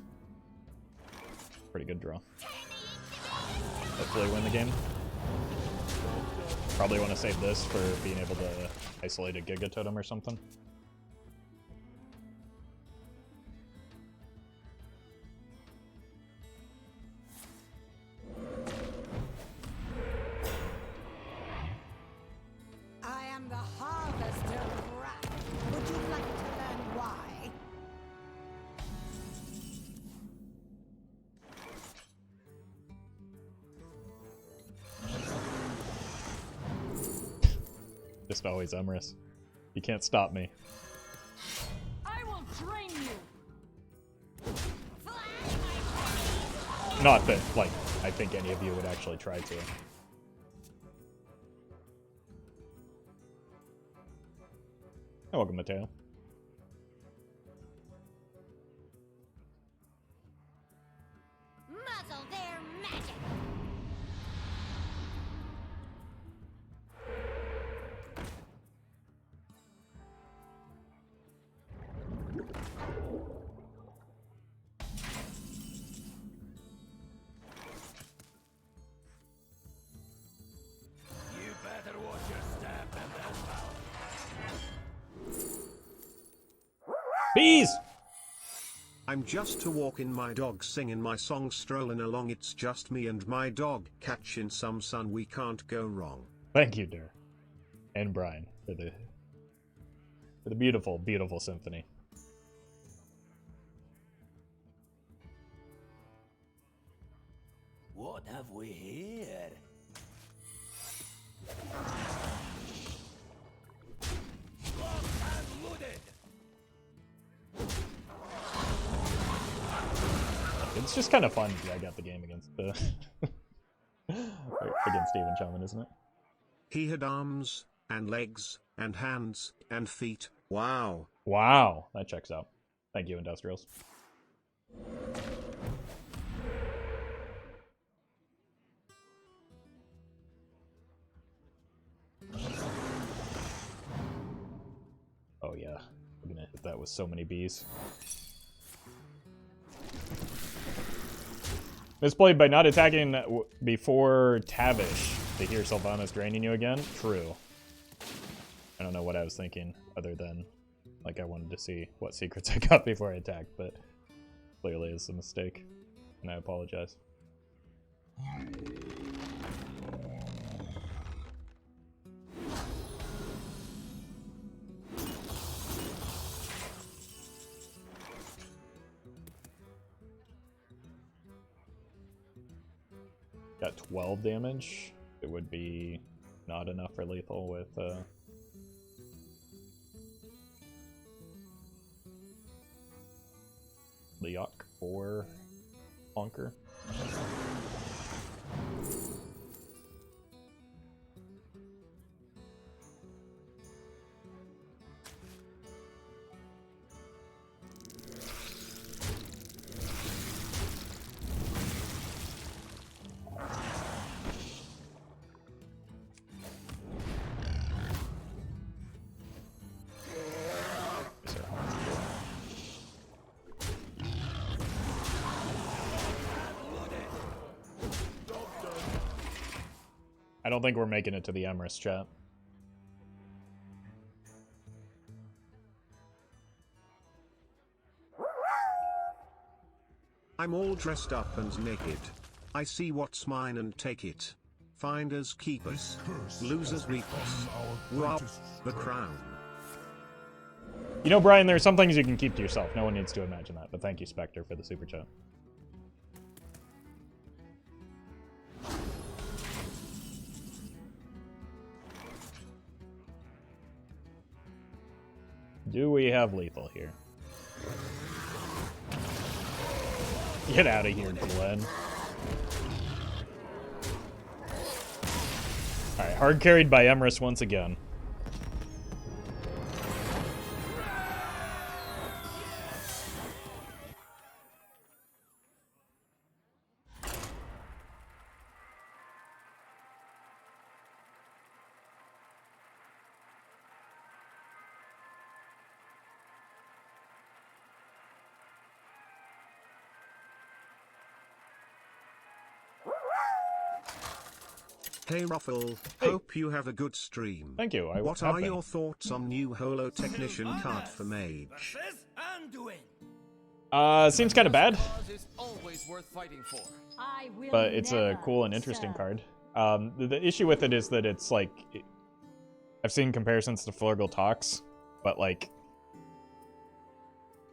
Pretty good draw. Hopefully win the game. Probably want to save this for being able to isolate a Giga Totem or something. I am the harvester of wrath. Would you like to learn why? Just always Emeriss. You can't stop me. I will drain you. Not that, like, I think any of you would actually try to. Oh, welcome, Mateo. Muzzle their magic. You better watch your step and then Bees! I'm just a walking my dog singing my song strolling along, it's just me and my dog catching some sun, we can't go wrong. Thank you, Dur. And Brian for the beautiful, beautiful symphony. what have we here? Locked and loaded. It's just kind of fun to drag out the game against the against Steven Shaman, isn't it? He had arms, and legs, and hands, and feet, wow. Wow, that checks out. Thank you, Industrials. Oh yeah, we're gonna hit that with so many bees. Misplayed by not attacking before Tavish to hear Sylvanas draining you again? True. I don't know what I was thinking, other than, like, I wanted to see what secrets I got before I attacked, but clearly it's a mistake, and I apologize. Got 12 damage. It would be not enough for lethal with Leok or Honker. I don't think we're making it to the Emeriss, chat. I'm all dressed up and naked. I see what's mine and take it. Finders keepers, losers reapers. Rob the crown. You know, Brian, there are some things you can keep to yourself. No one needs to imagine that, but thank you, Spectre, for the super chat. Do we have lethal here? Get out of here, Glenn. Alright, hard carried by Emeriss once again. Hey Roffle, hope you have a good stream. Thank you. What are your thoughts on new Holo Technician card for Mage? Seems kind of bad, Is always worth fighting for. I will but it's a never cool and interesting serve. card. The issue with it is that it's like, I've seen comparisons to Flurgle Tox, but like,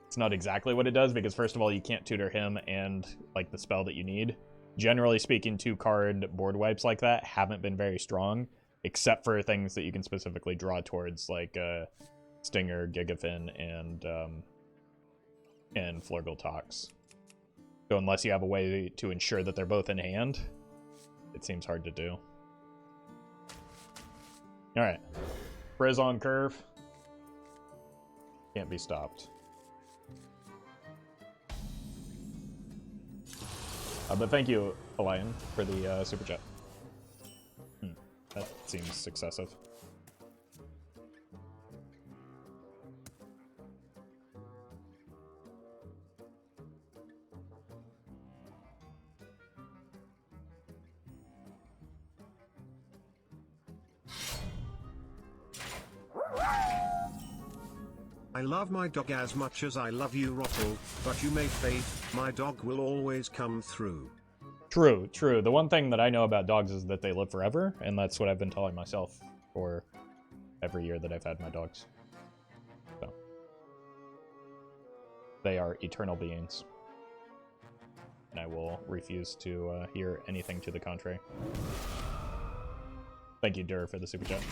it's not exactly what it does, because first of all, you can't tutor him and like the spell that you need. Generally speaking, 2-card board wipes like that haven't been very strong, except for things that you can specifically draw towards, like Stinger, Gigafin, and Flurgle Tox. So unless you have a way to ensure that they're both in hand, it seems hard to do. Alright. Frizz on curve. Can't be stopped. But thank you, Elian, for the super chat. That seems excessive. I love my dog as much as I love you, Roffle, but you may faith, my dog will always come through. True, true. The one thing that I know about dogs is that they live forever, and that's what I've been telling myself for every year that I've had my dogs. So, they are eternal beings. And I will refuse to hear anything to the contrary. Thank you, Dur, for the super chat.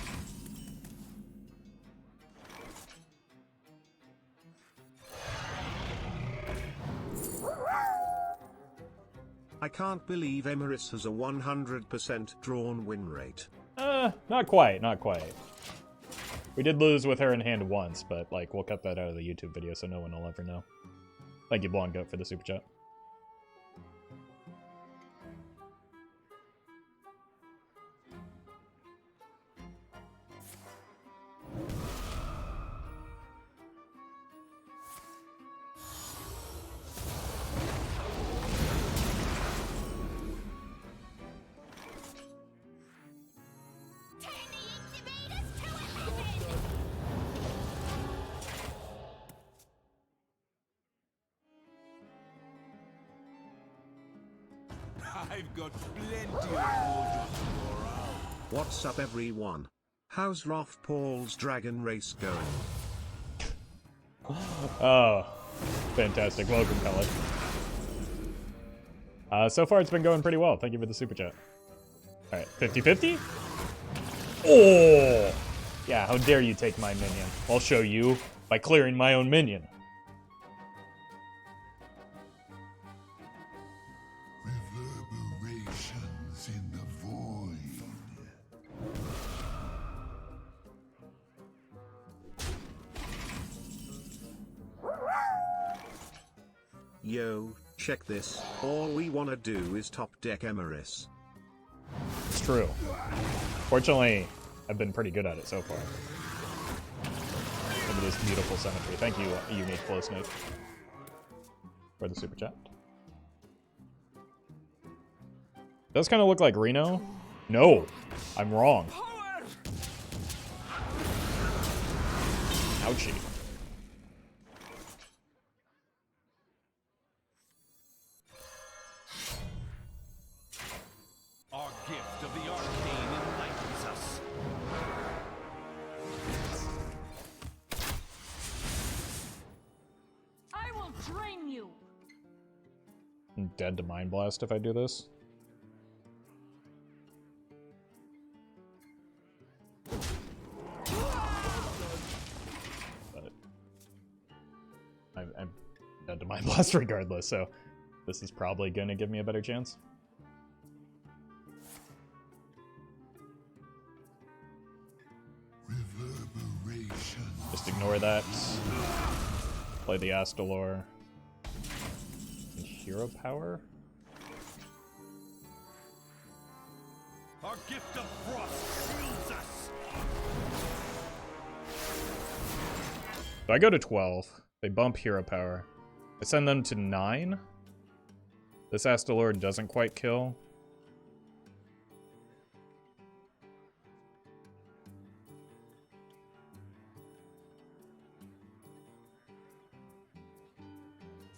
I can't believe Emeriss has a 100% drawn win rate. Not quite, not quite. We did lose with her in hand once, but, like, we'll cut that out of the YouTube video so no one will ever know. Thank you, Blonde Goat, for the super chat. I've got plenty of mojo to go around. What's up, everyone? How's Roff Paul's dragon race going? Oh, fantastic. Welcome, Pellet. So far, it's been going pretty well. Thank you for the super chat. All right, 50-50? Oh! Yeah, how dare you take my minion? I'll show you by clearing my own minion. Reverberations in the void. Yo, check this. All we wanna do is top deck Emeriss. It's true. Fortunately, I've been pretty good at it so far. Look at this beautiful symmetry. Thank you, Unique Flow Snake, for the super chat. Does kind of look like Reno. No, I'm wrong. Ouchie. Our gift of the arcane enlightens us. I will drain you. I'm dead to Mind Blast if I do this. But I'm dead to Mind Blast regardless, so this is probably going to give me a better chance. Just ignore that. Play the Astalor. And Hero Power? Our gift of frost shields us. So I go to 12. They bump Hero Power. I send them to 9. This Astalor doesn't quite kill.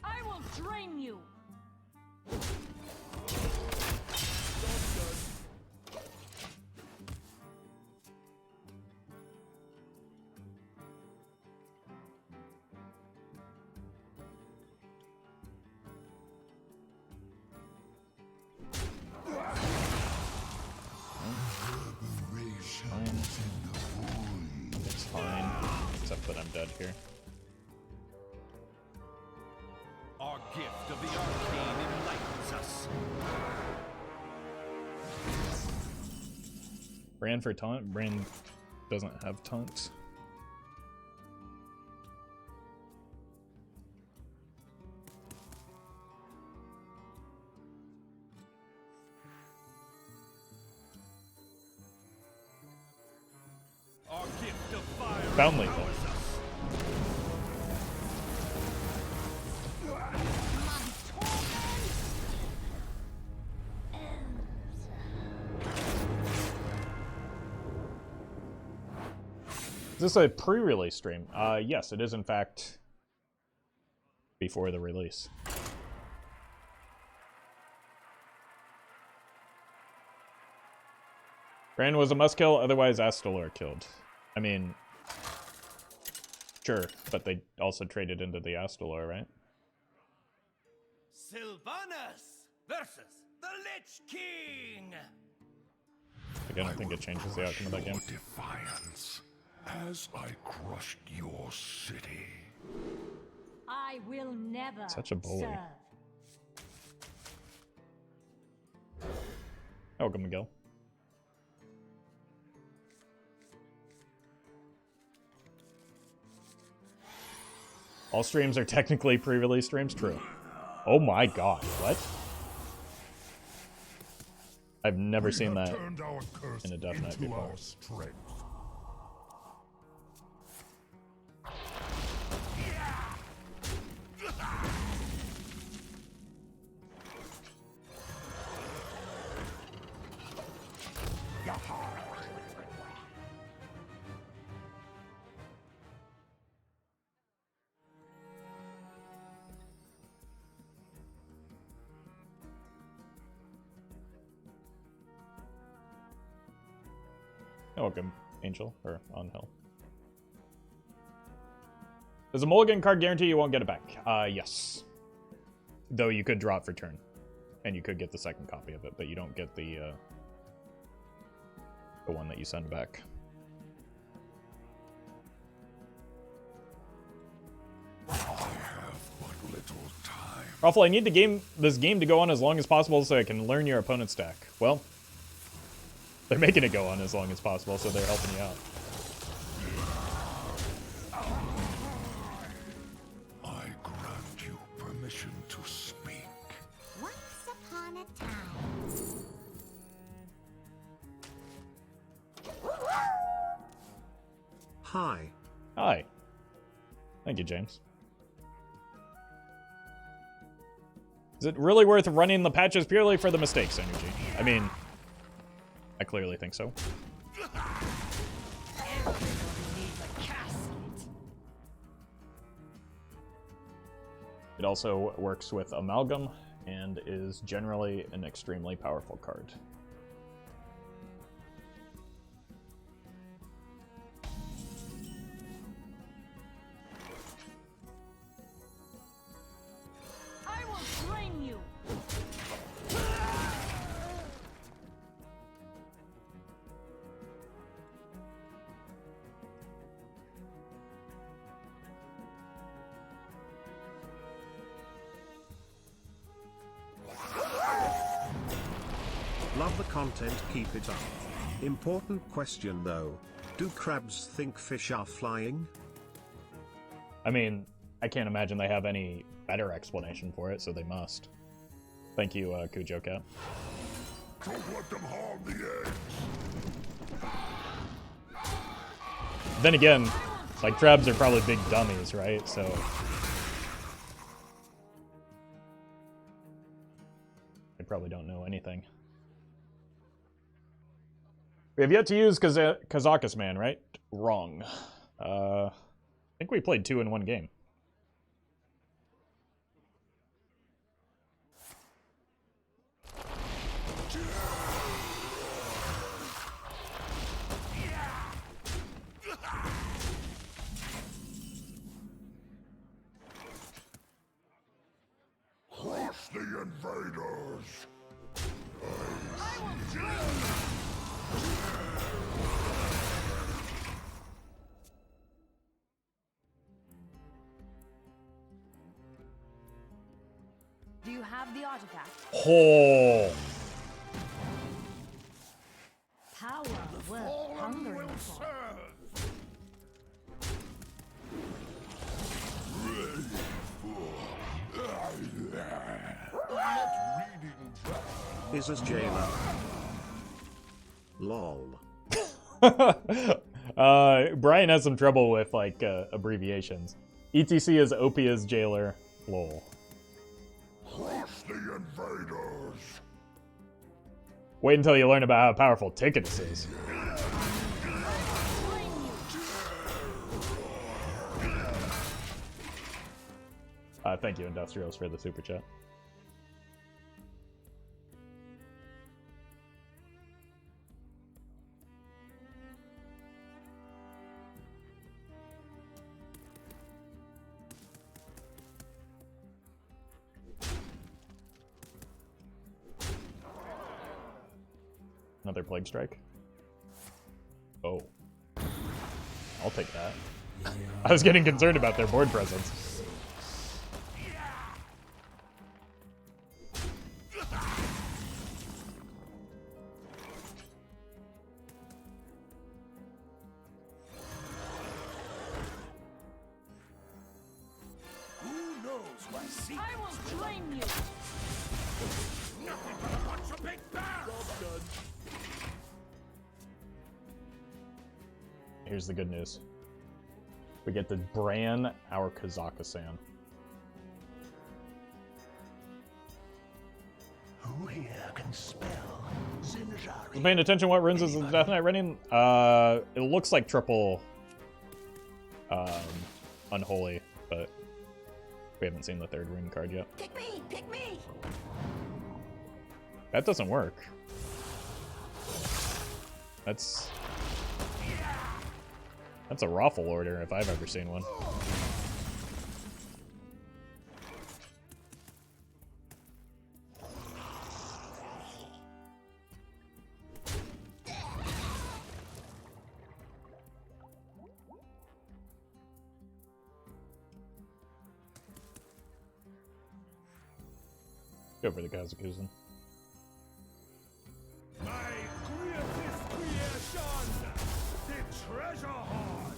I will drain you. It's fine, except that I'm dead here. Our gift of the arcane Brann for taunt? Brann doesn't have taunt. Our gift of fire Bound lethal. empowers us. Is this a pre-release stream? Yes, it is in fact before the release. Brann was a must-kill, otherwise Astalor killed. I mean, sure, but they also traded into the Astalor, right? Sylvanas versus the Lich King. Like, I don't think it changes the outcome of that game. Defiance, as I crushed your city. I will never Such a bully. serve. Welcome, Miguel. All streams are technically pre-release streams? True. Oh my god, what? I've never seen that in a Death Knight before. Welcome, Angel, or on hill. Does a mulligan card guarantee you won't get it back? Yes. Though you could draw it for turn, and you could get the second copy of it, but you don't get the one that you send back. I have but little time. Roffle, I need this game to go on as long as possible so I can learn your opponent's deck. Well, they're making it go on as long as possible, so they're helping you out. I grant you permission to speak. Once upon a time. Hi. Hi. Thank you, James. Is it really worth running the patches purely for the mistakes energy? I mean, I clearly think so. It also works with Amalgam and is generally an extremely powerful card. I will bring you. Love the content, keep it up. Important question though. Do crabs think fish are flying? I mean, I can't imagine they have any better explanation for it, so they must. Thank you, Cujo Cat. Don't let them harm the eggs. Then again, like, crabs are probably big dummies, right? So they probably don't know anything. We have yet to use Kazakusan, right? Wrong. I think we played 2 in one game. Crush the invaders. Do you have the artifact? Oh. Power hungering for? Is as jailer. Lol. Brian has some trouble with like abbreviations. ETC is OP as jailer. Lol. Crush the invaders! Wait until you learn about how powerful Ticketus is. Thank you, Industrials, for the super chat. Another Plague Strike? Oh. I'll take that. I was getting concerned about their board presence. I will join you. Nothing but a bunch of big bears! Here's the good news. We get to Brann our Kazakusan. Who here can spell Zinjari? Was paying attention what runes is the Death Knight running? It looks like triple Unholy, but we haven't seen the third rune card yet. Pick me! Pick me! That doesn't work. That's a Roffle order if I've ever seen one. Go for the Kazakusan. My greatest creation, the treasure hoard!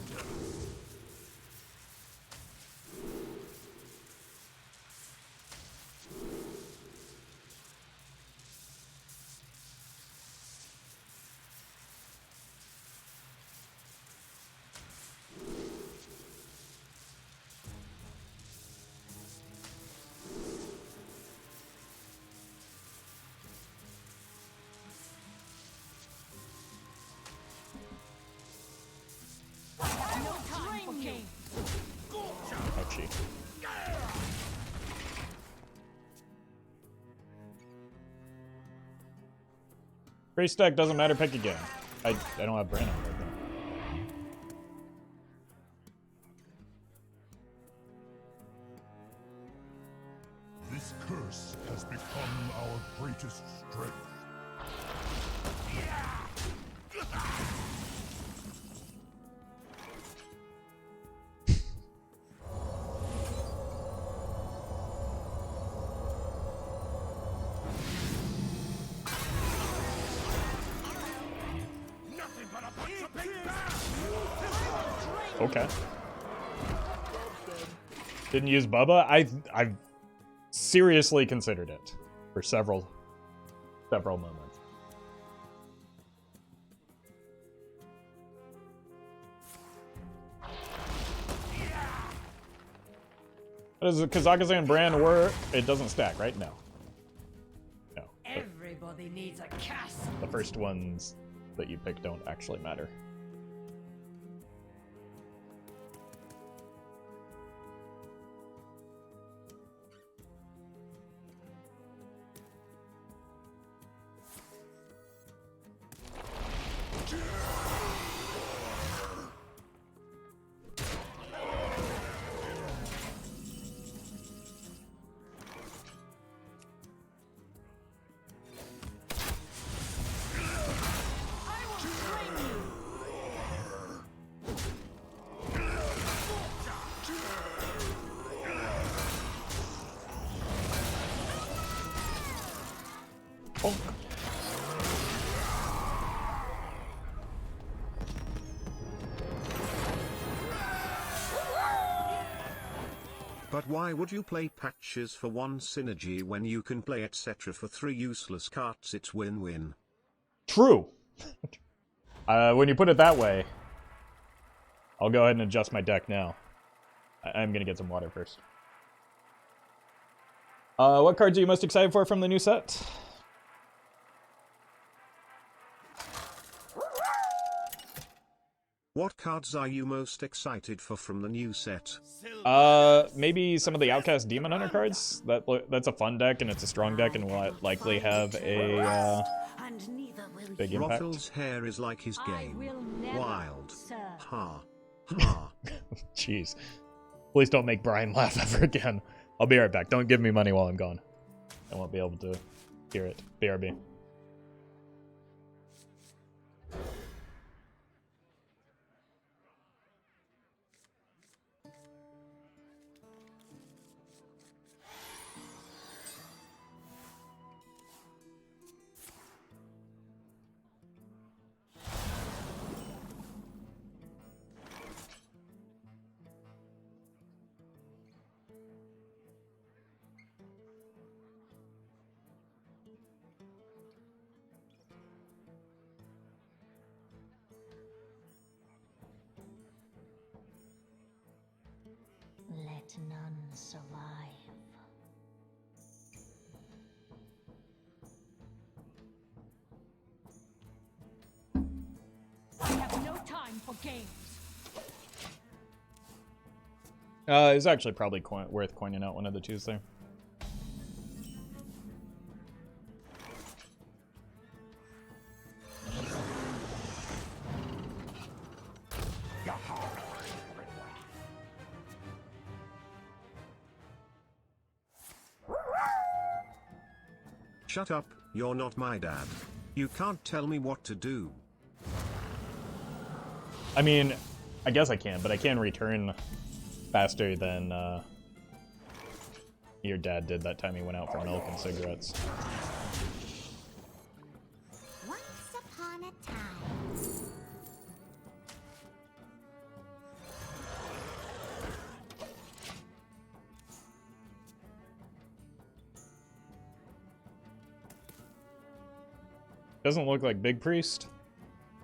No time for games. Ouchie. Free stack doesn't matter, pick again. I don't have Brann on right now. This curse has become our greatest strength. Nothing but a bunch of big bears! Okay. Didn't use Bubba? I've seriously considered it for several moments. Does the Kazakusan Brann work? It doesn't stack, right? No. No. Everybody needs a cast. The first ones that you pick don't actually matter. But why would you play patches for 1 synergy when you can play etc. for 3 useless cards? It's win-win. True. When you put it that way, I'll go ahead and adjust my deck now. I'm gonna get some water first. What cards are you most excited for from the new set? What cards are you most excited for from the new set? Maybe some of the Outcast Demon Hunter cards. That's a fun deck, and it's a strong deck, and will likely have a big impact. Roffle's hair is like his game. Wild. Ha. Jeez. Please don't make Brian laugh ever again. I'll be right back. Don't give me money while I'm gone. I won't be able to hear it. BRB. Let none survive. We have no time for games. It's actually probably worth coining out one of the twos there. Shut up, you're not my dad. You can't tell me what to do. I mean, I guess I can, but I can return faster than your dad did that time he went out for milk and cigarettes. Once upon a time. Doesn't look like Big Priest,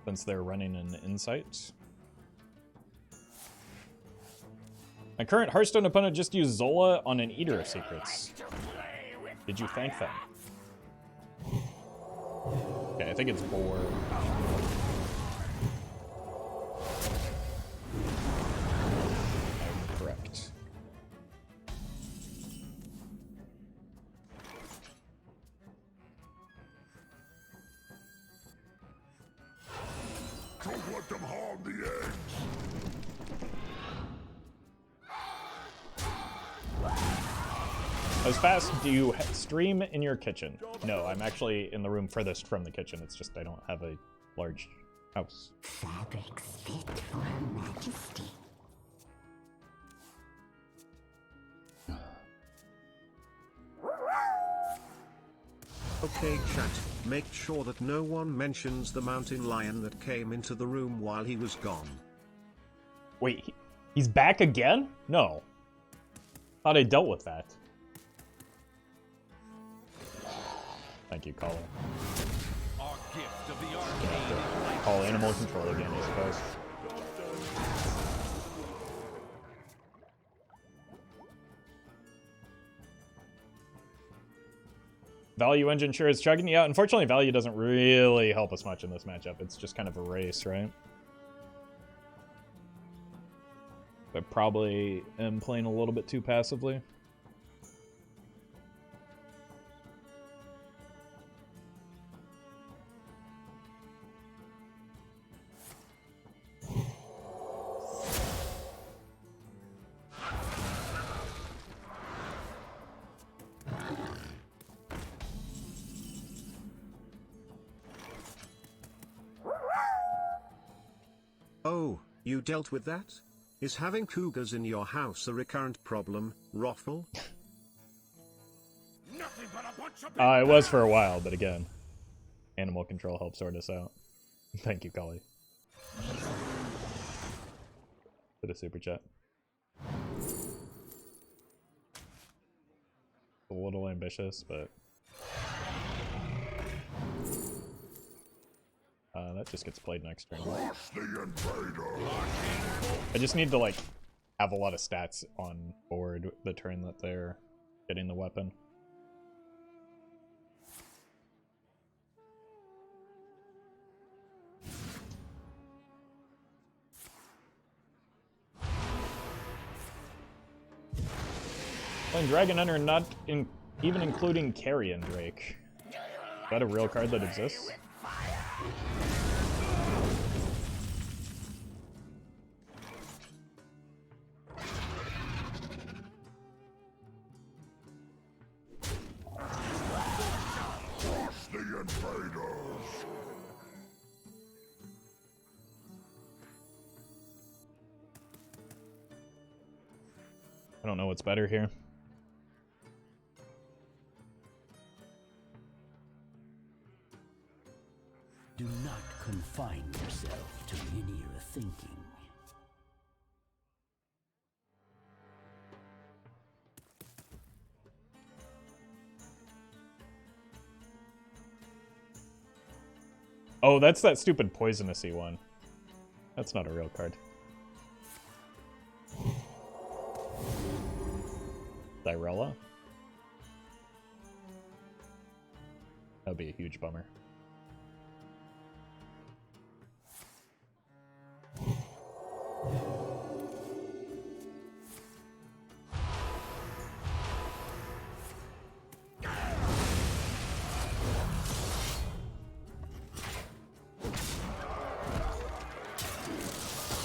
since they're running an Insight. My current Hearthstone opponent just used Zola on an Eater of Secrets. Did you thank them? Okay, I think it's 4. I'm correct. Don't let them harm the eggs. How fast do you stream in your kitchen? No, I'm actually in the room furthest from the kitchen. It's just I don't have a large house. Fabrics fit for Her Majesty. Okay chat, make sure that no one mentions the mountain lion that came into the room while he was gone. Wait, he's back again? No. Thought I dealt with that. Thank you, caller. Our gift of the arcane. Call animal control again, I suppose. Value engine sure is chugging. Yeah, unfortunately, value doesn't really help us much in this matchup. It's just kind of a race, right? I probably am playing a little bit too passively. Oh, you dealt with that? Is having cougars in your house a recurrent problem, Roffle? Nothing but a bunch of It was for a while, but again, animal control helps sort us out. Thank you, Cully. For the super chat. a little ambitious, but that just gets played next turn. I just need to like have a lot of stats on board the turn that they're getting the weapon. Playing Dragon Hunter, not even including Carrion Drake. Is that a real card that exists? I don't know what's better here. Do not confine yourself to linear thinking. Oh, that's that stupid poisonousy one. That's not a real card. Tyrella? That'd be a huge bummer.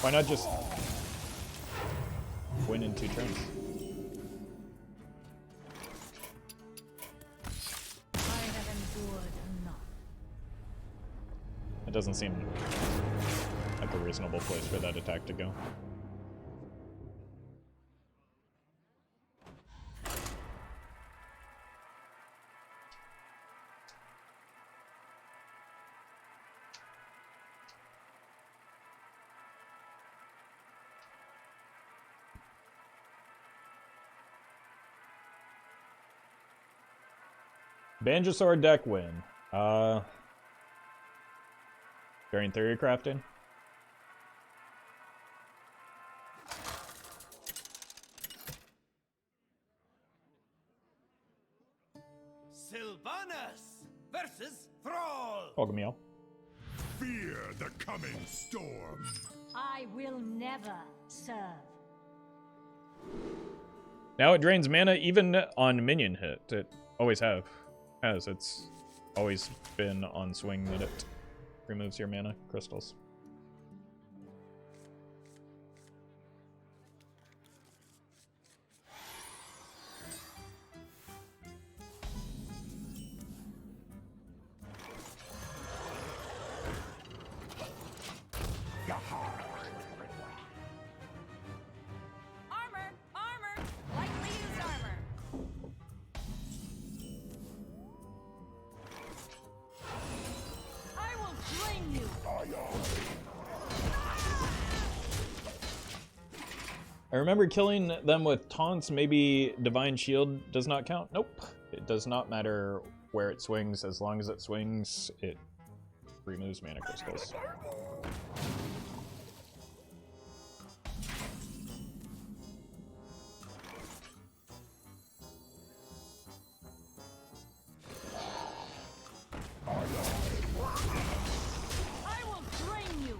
Why not just win in 2 turns? It doesn't seem like a reasonable place for that attack to go. Banjosaur deck win. During theory crafting. Sylvanas versus Thrall. Pogamiel. Fear the coming storm. I will never serve. Now it drains mana even on minion hit. It always has. It's always been on swing that it removes your mana crystals. Armor! Lightly used armor! I will drain you! I remember killing them with taunts. Maybe Divine Shield does not count. Nope. It does not matter where it swings. As long as it swings, it removes mana crystals. I will drain you!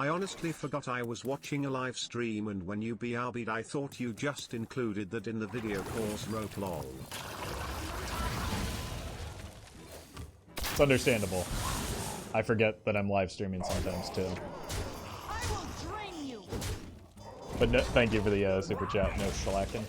I honestly forgot I was watching a live stream, and when you BRB'd I thought you just included that in the video course. Wrote lol. It's understandable. I forget that I'm live streaming sometimes too. I will drain you! But no, thank you for the super chat. No shellacking.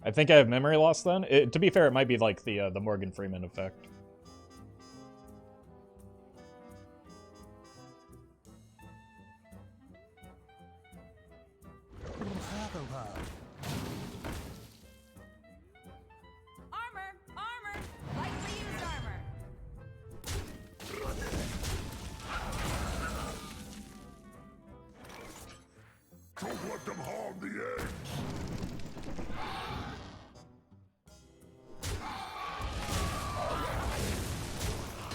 I think I have memory loss then. To be fair, it might be like the Morgan Freeman effect. Armor! Armor! Lightly used armor! Don't let them harm the eggs.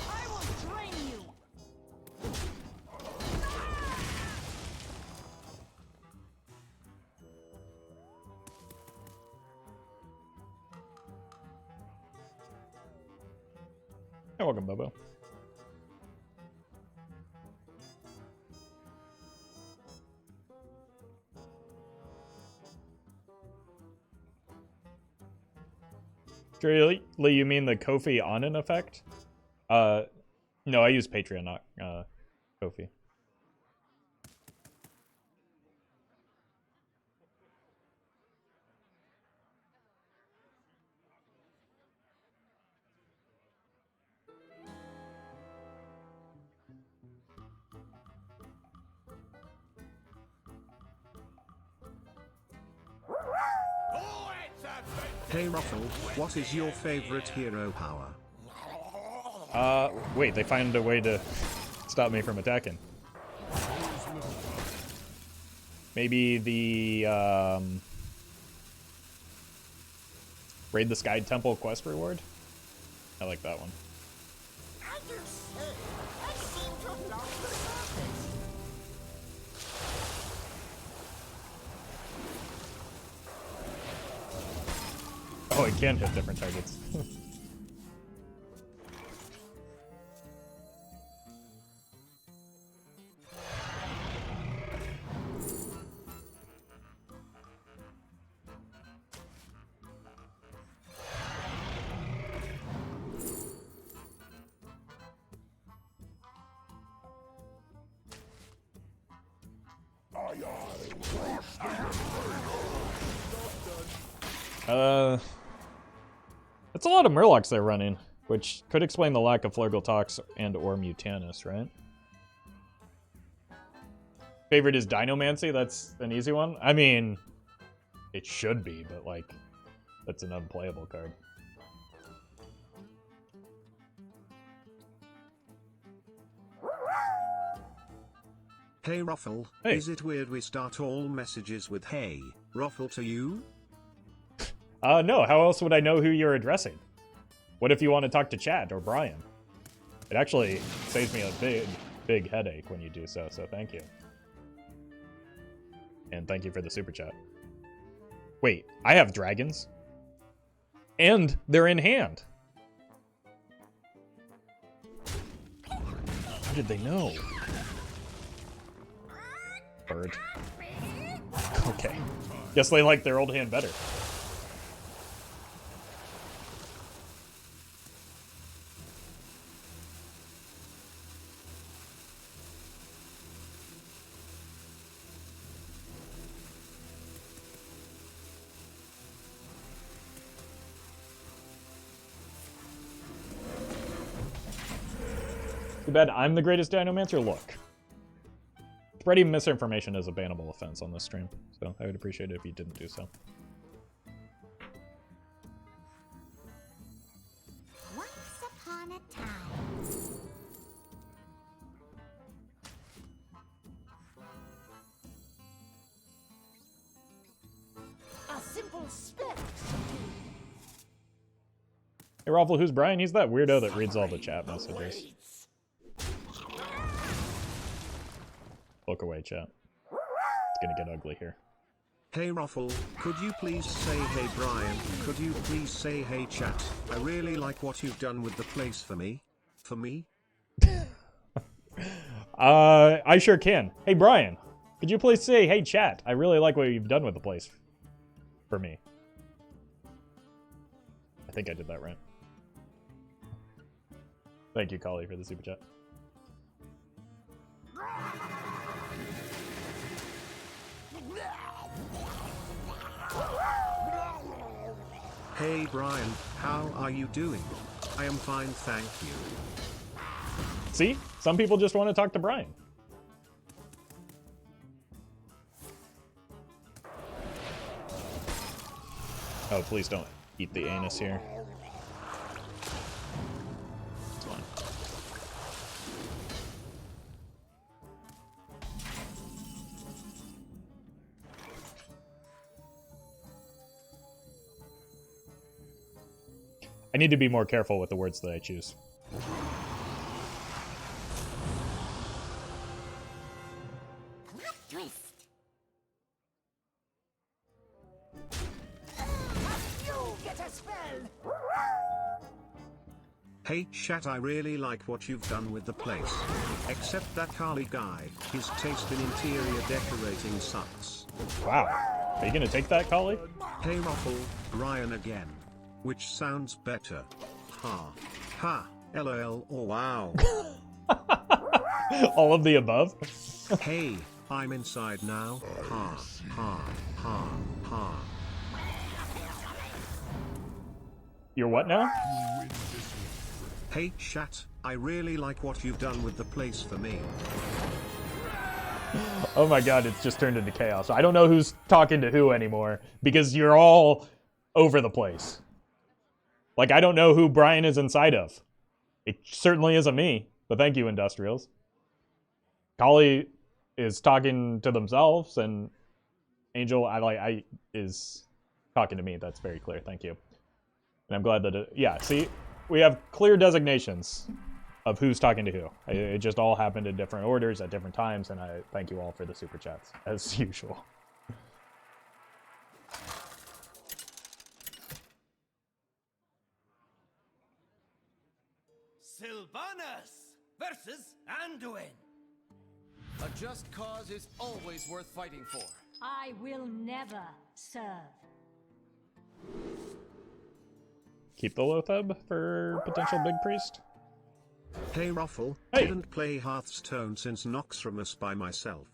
I will drain you! You're welcome, Bobo. Surely you mean the Kofi Annan effect? No, I use Patreon, not Kofi. Hey Roffle, what is your favorite hero power? Wait, they find a way to stop me from attacking. Maybe the, Raid the Sky Temple quest reward? I like that one. I do say, I seem to have lost the surface. Oh, it can hit different targets. That's a lot of Murlocs they're running, which could explain the lack of Flurgle and or Mutanus, right? Favorite is Dinomancy? That's an easy one? I mean, it should be, but like, that's an unplayable card. Hey Roffle, Hey. Is it weird we start all messages with hey, Roffle to you? No, how else would I know who you're addressing? What if you want to talk to Chad or Brian? It actually saves me a big headache when you do so, so thank you. And thank you for the super chat. Wait, I have dragons? And they're in hand. How did they know? Bird. Okay. Guess they like their old hand better. Too bad I'm the greatest Dinomancer. Look. Spreading misinformation is a bannable offense on this stream, so I would appreciate it if you didn't do so. Once upon a time. A simple spell. Hey, Roffle, who's Brian? He's that weirdo that reads all the chat messages. Look away, chat. It's gonna get ugly here. Hey Roffle, could you please say hey Brian, could you please say hey chat? I really like what you've done with the place for me. For me? I sure can. Hey, Brian, could you please say hey, chat? I really like what you've done with the place. For me. I think I did that right. Thank you, Kali, for the super chat. Hey Brian, how are you doing? I am fine, thank you. See? Some people just want to talk to Brian. Oh, please don't eat the anus here. It's fine. I need to be more careful with the words that I choose. Hey chat, I really like what you've done with the place. Except that Carly guy, his taste in interior decorating sucks. Wow. Are you gonna take that, Collie? Hey Roffle, Ryan again. Which sounds better? Ha. Ha. LOL or wow. All of the above? Hey, I'm inside now. Ha. Ha. Ha. Ha. You're what now? Hey chat, I really like what you've done with the place for me. Oh my god, it's just turned into chaos. I don't know who's talking to who anymore, because you're all over the place. Like, I don't know who Brian is inside of. It certainly isn't me, but thank you, Industrials. Collie is talking to themselves, and Angel is talking to me. That's very clear, thank you. And I'm glad that yeah, see? We have clear designations of who's talking to who. It just all happened in different orders at different times, and I thank you all for the super chats, as usual. Sylvanas versus Anduin. A just cause is always worth fighting for. I will never serve. Keep the Loatheb for potential big priest. Hey Roffle, Hey. didn't play Hearthstone since Noxramus by myself.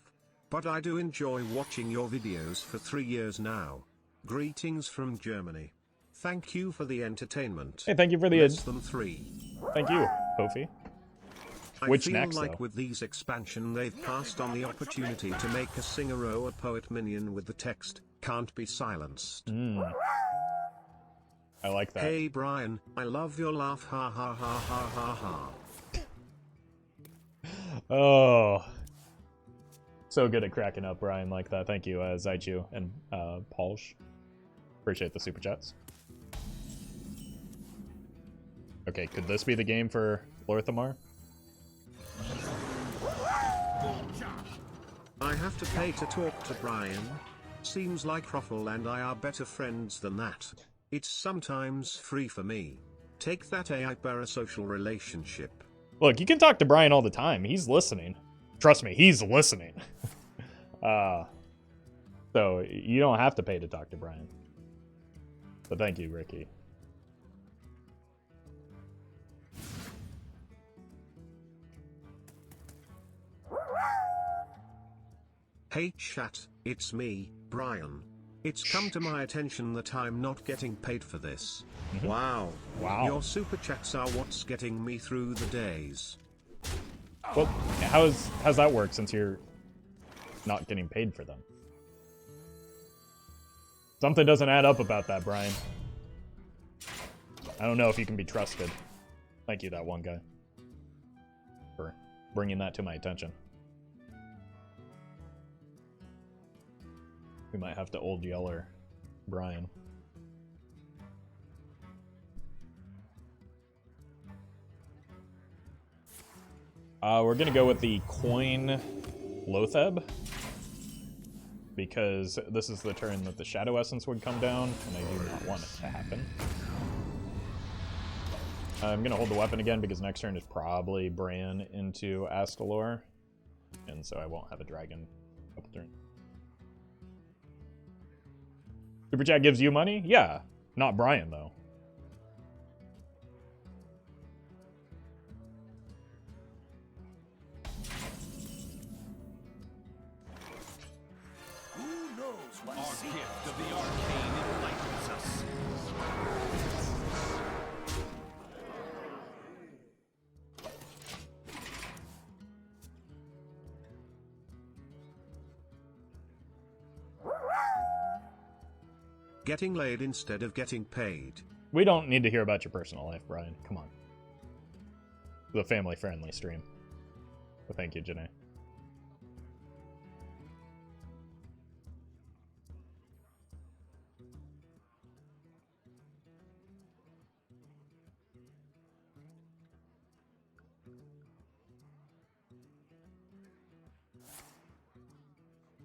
But I do enjoy watching your videos for 3 years now. Greetings from Germany. Thank you for the entertainment. Hey, thank you for the Less than 3. Thank you, Kofi. I Which feel next, like though? with these expansion they've passed on the opportunity to make a singer or a poet minion with the text, can't be silenced. I like that. Hey Brian, I love your laugh, ha ha ha ha ha ha. Oh. So good at cracking up Brian like that. Thank you, Zaichu and Paulsh. Appreciate the super chats. Okay, could this be the game for Lor'themar? I have to pay to talk to Brian. Seems like Roffle and I are better friends than that. It's sometimes free for me. Take that AI parasocial relationship. Look, you can talk to Brian all the time. He's listening. Trust me, he's listening. So you don't have to pay to talk to Brian. But thank you, Ricky. Hey chat, it's me, Brian. It's come to my attention that I'm not getting paid for this. Wow. Wow. Your super chats are what's getting me through the days. Well, how's that work since you're not getting paid for them? Something doesn't add up about that, Brian. I don't know if you can be trusted. Thank you, that one guy, for bringing that to my attention. We might have to old yeller Brian. We're gonna go with the coin Loatheb, because this is the turn that the Shadow Essence would come down, and I do not want it to happen. I'm gonna hold the weapon again because next turn is probably Brann into Astalor, and so I won't have a dragon up the turn. Super Chat gives you money? Yeah, not Brian though. Our gift of the arcane enlightens us. getting laid instead of getting paid. We don't need to hear about your personal life, Brian. Come on. The family-friendly stream. Well, thank you, Janae.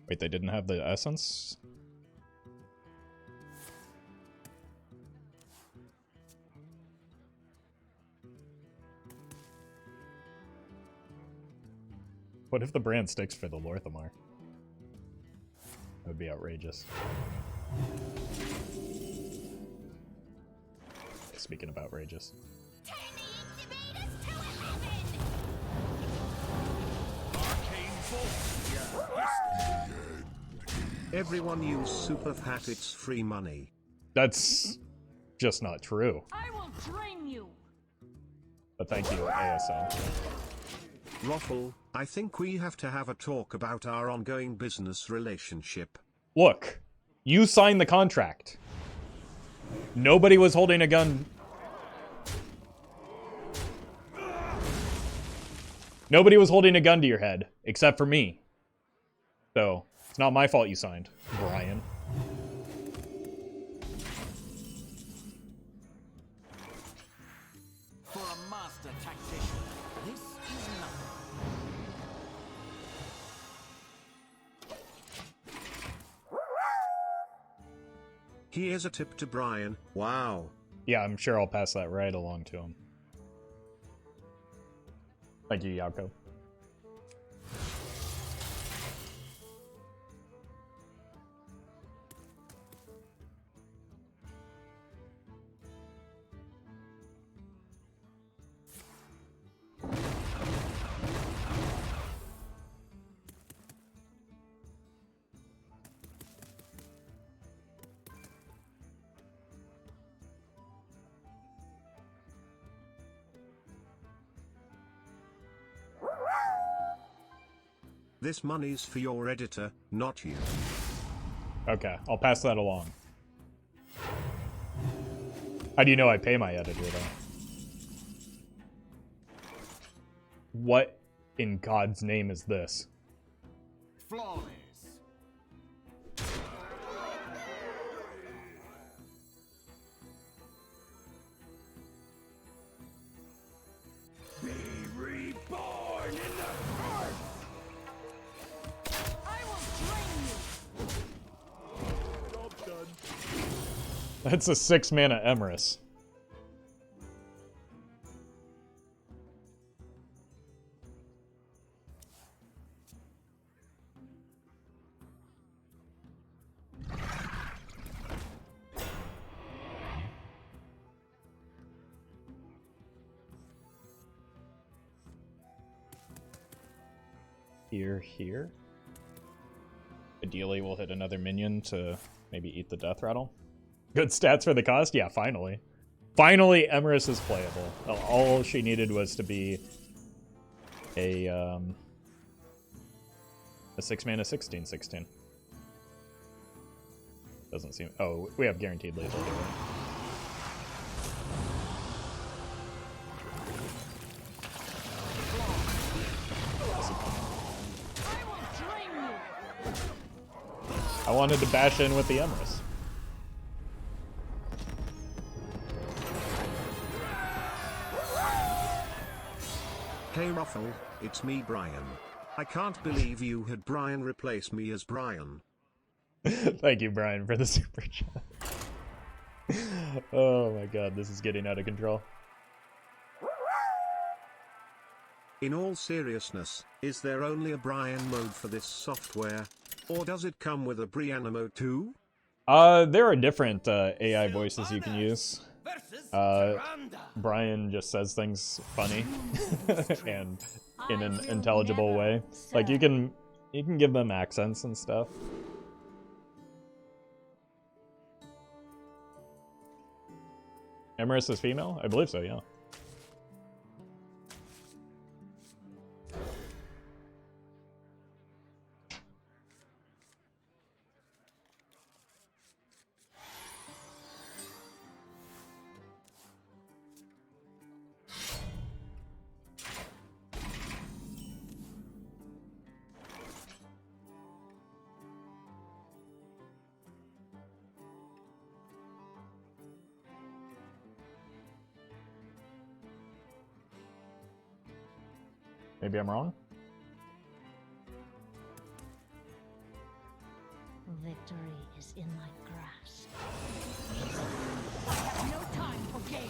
Wait, they didn't have the essence? What if the brand sticks for the Lor'themar? That would be outrageous. Speaking of outrageous. Turn the incubators to 11! Everyone use super fat, it's free money. That's just not true. I will drain you. But thank you, ASL. Roffle, I think we have to have a talk about our ongoing business relationship. Look, you signed the contract. Nobody was holding a gun. Nobody was holding a gun to your head, except for me. So, it's not my fault you signed, Brian. For a master tactician, this is nothing. Here's a tip to Brian. Wow. Yeah, I'm sure I'll pass that right along to him. Thank you, Yako. This money's for your editor, not you. Okay, I'll pass that along. How do you know I pay my editor, though? What in God's name is this? Flawless. Be reborn in the earth. I will drain you. That's a 6-mana Emeriss. Here. Ideally, we'll hit another minion to maybe eat the death rattle. Good stats for the cost? Yeah, finally. Finally, Emeriss is playable. All she needed was to be a 6-mana 16/16. Doesn't seem... Oh, we have guaranteed lethal. I wanted to bash in with the Emeriss. Hey Roffle, it's me Brian. I can't believe you had Brian replace me as Brian. Thank you, Brian, for the super chat. Oh my god, this is getting out of control. In all seriousness, is there only a Brian mode for this software? Or does it come with a Brianna mode too? There are different AI voices you can use. Versus Brian just says things funny and in an intelligible way. Like you can give them accents and stuff. Emeriss is female? I believe so, yeah. Maybe I'm wrong? Victory is in my grasp. I have no time for games.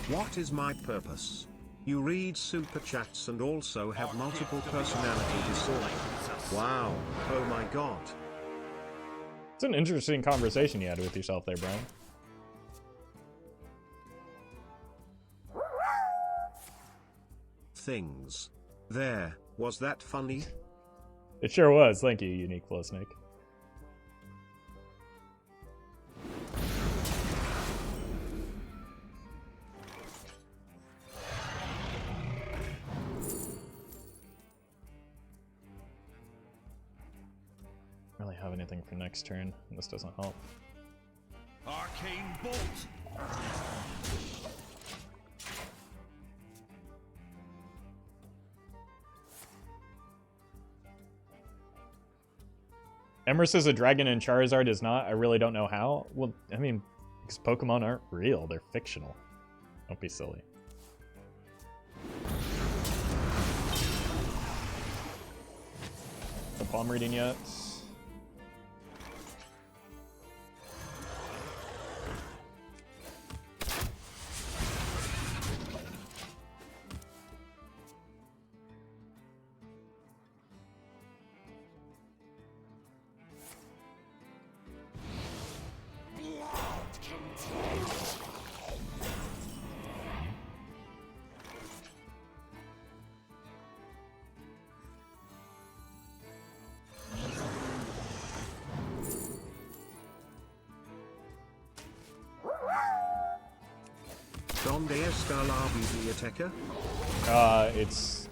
What is my purpose? You read super chats and also have multiple personality disorder. Wow, oh my god. It's an interesting conversation you had with yourself there, Brann. Things. There, was that funny? It sure was. Thank you, Unique Flow Snake. Really have anything for next turn. This doesn't help. Arcane Bolt! Emeriss is a dragon and Charizard is not. I really don't know how. Well, I mean, because Pokemon aren't real. They're fictional. Don't be silly. No palm reading yet. Donde está la biblioteca? It's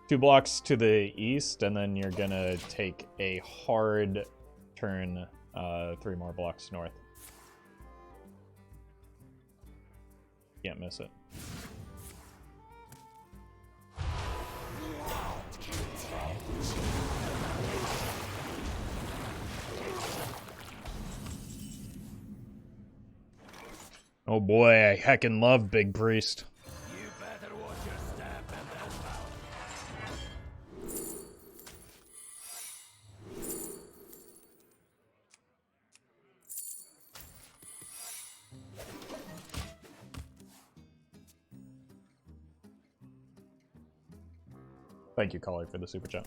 2 blocks to the east, and then you're gonna take a hard turn 3 more blocks north. Can't miss it. Oh boy, I heckin' love Big Priest. You better watch your step and Thank you, caller, for the super chat.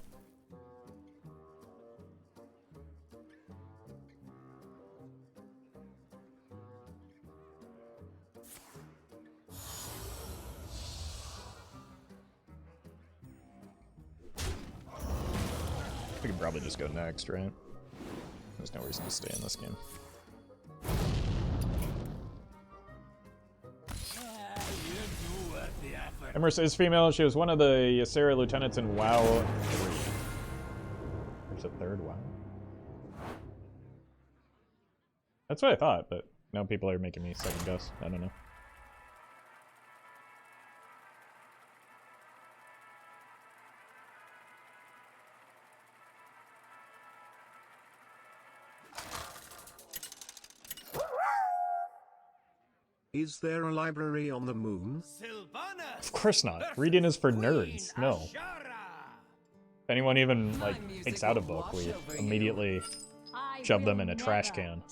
We can probably just go next, right? There's no reason to stay in this game. Emeriss is female. She was one of the Ysera lieutenants in WoW 3. There's a 3rd WoW. That's what I thought, but now people are making me second guess. I don't know. Is there a library on the moon? Of course not. Reading is for nerds. No. If anyone even, like, takes out a book, we immediately shove them in a trash can.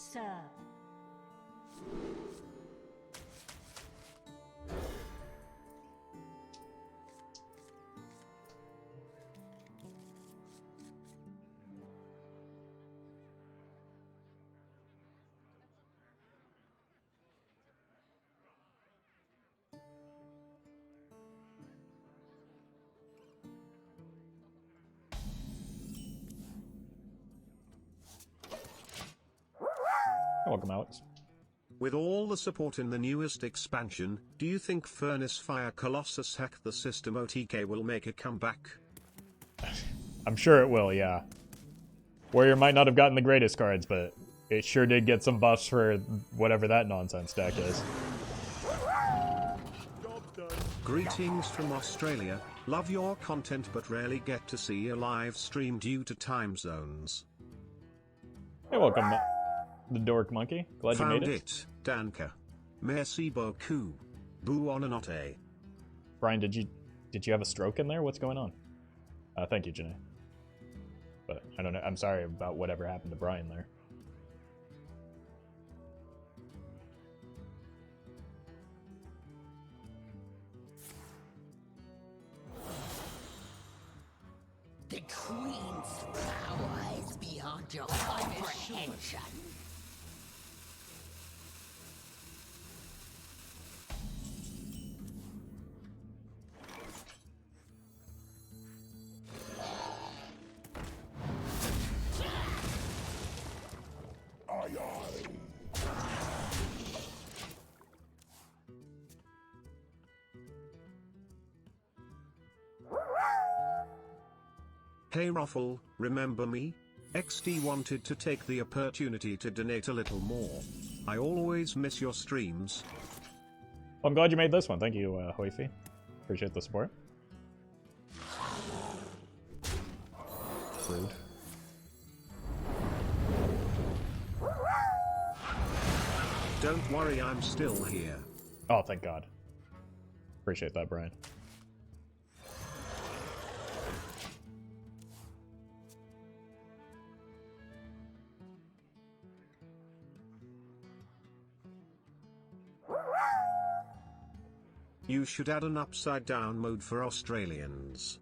Welcome, Alex. With all the support in the newest expansion, do you think Furnace Fire Colossus Hack the System OTK will make a comeback? I'm sure it will, yeah. Warrior might not have gotten the greatest cards, but it sure did get some buffs for whatever that nonsense deck is. Greetings from Australia. Love your content but rarely get to see a live stream due to time zones. Hey, welcome, the Dork Monkey. Glad you made it. Found it, Danka. Merci beaucoup. Bonne notte. Brian, did you have a stroke in there? What's going on? Thank you, Janae. But I don't know. I'm sorry about whatever happened to Brian there. The Queen's power is beyond your comprehension. Hey Roffle, remember me? XD wanted to take the opportunity to donate a little more. I always miss your streams. Well, I'm glad you made this one. Thank you, Hoifi. Appreciate the support. Rude. Don't worry, I'm still here. Oh, thank God. Appreciate that, Brian. You should add an upside down mode for Australians.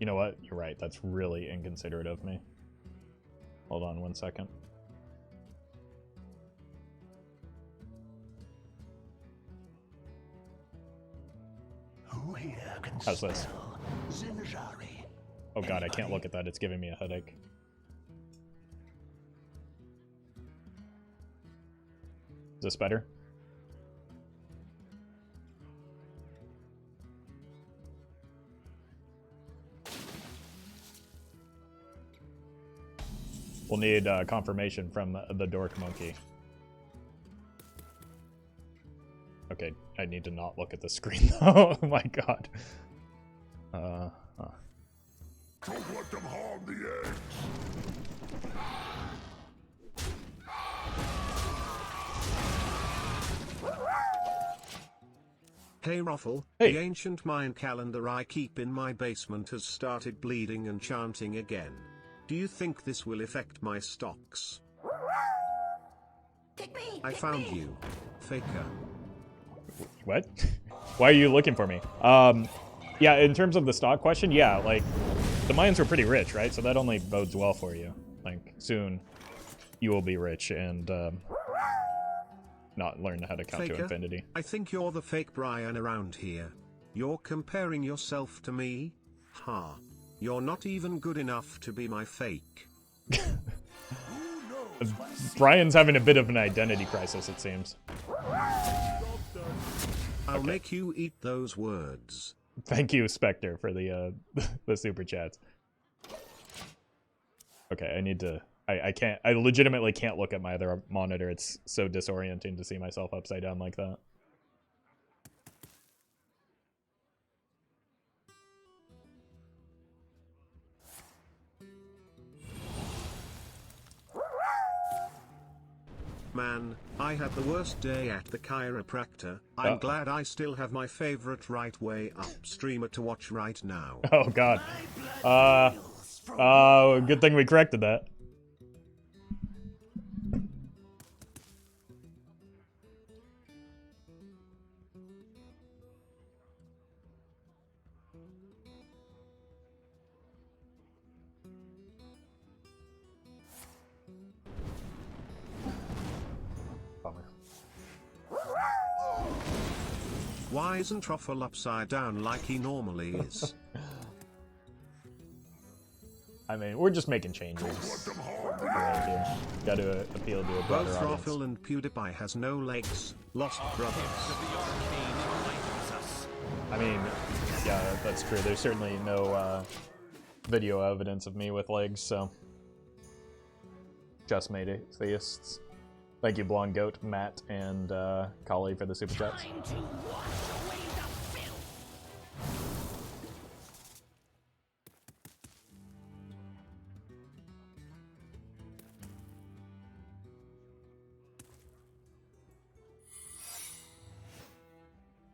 You know what? You're right. That's really inconsiderate of me. Hold on 1 second. Who here can How's this? spell Zinjari? Oh God, I can't look at that. It's giving me a headache. Is this better? We'll need confirmation from the Dork Monkey. Okay, I need to not look at the screen though. Oh my God. Don't let them harm the eggs. Hey Roffle, Hey. The ancient Mayan calendar I keep in my basement has started bleeding and chanting again. Do you think this will affect my stocks? Pick me! I found you, faker. What? Why are you looking for me? Yeah, in terms of the stock question, yeah, like, the Mayans were pretty rich, right? So that only bodes well for you. Like, soon, you will be rich and, not learn how to count to Faker, infinity. I think you're the fake Brian around here. You're comparing yourself to me? Ha. You're not even good enough to be my fake. Brian's having a bit of an identity crisis, it seems. I'll make you eat those words. Thank you, Spectre, for the the super chats. Okay, I need to... I legitimately can't look at my other monitor. It's so disorienting to see myself upside down like that. Man, I had the worst day at the chiropractor. I'm glad I still have my favorite right way up streamer to watch right now. Oh God. Good thing we corrected that. Why isn't Roffle upside down like he normally is? I mean, we're just making changes around here. Got to appeal to a broader Both audience. Roffle and PewDiePie has no legs. Lost brothers. I mean, yeah, that's true. There's certainly no video evidence of me with legs, so just made it, theists. Thank you, Blonde Goat, Matt, and Kali for the super chats.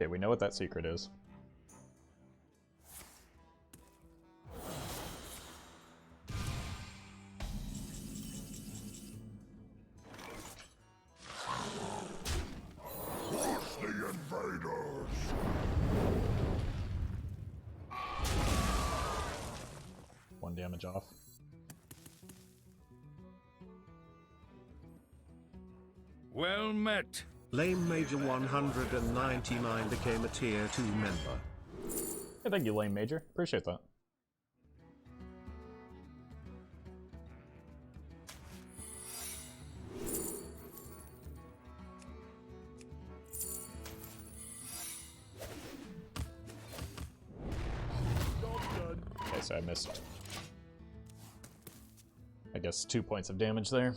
Okay, we know what that secret is. The invaders! 1 damage off. Well met. Lame Major 199 became a tier 2 member. Hey, thank you, Lame Major. Appreciate that. Okay, so I missed, I guess, 2 points of damage there.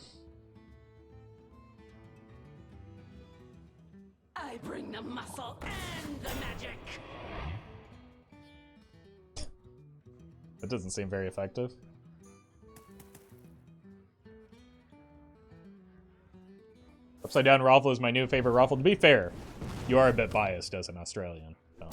I bring the muscle and the magic. That doesn't seem very effective. Upside Down Roffle is my new favorite Roffle. To be fair, you are a bit biased as an Australian. So.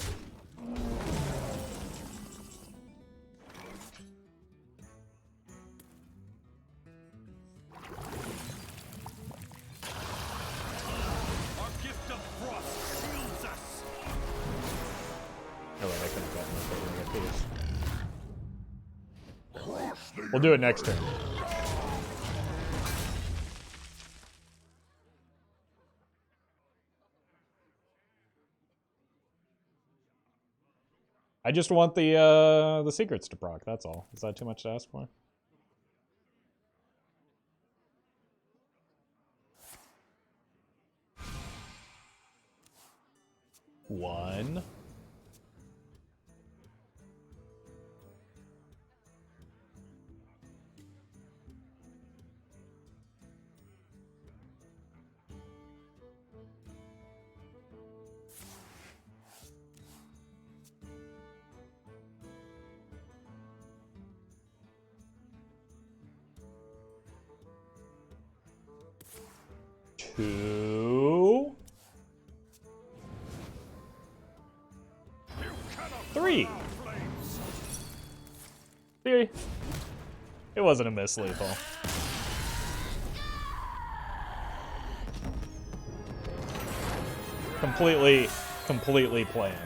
Oh, wait, I couldn't have gotten this over here, please. We'll do it next turn. I just want the secrets to proc, that's all. Is that too much to ask for? One. Two. Three. See? It wasn't a miss lethal. Completely planned.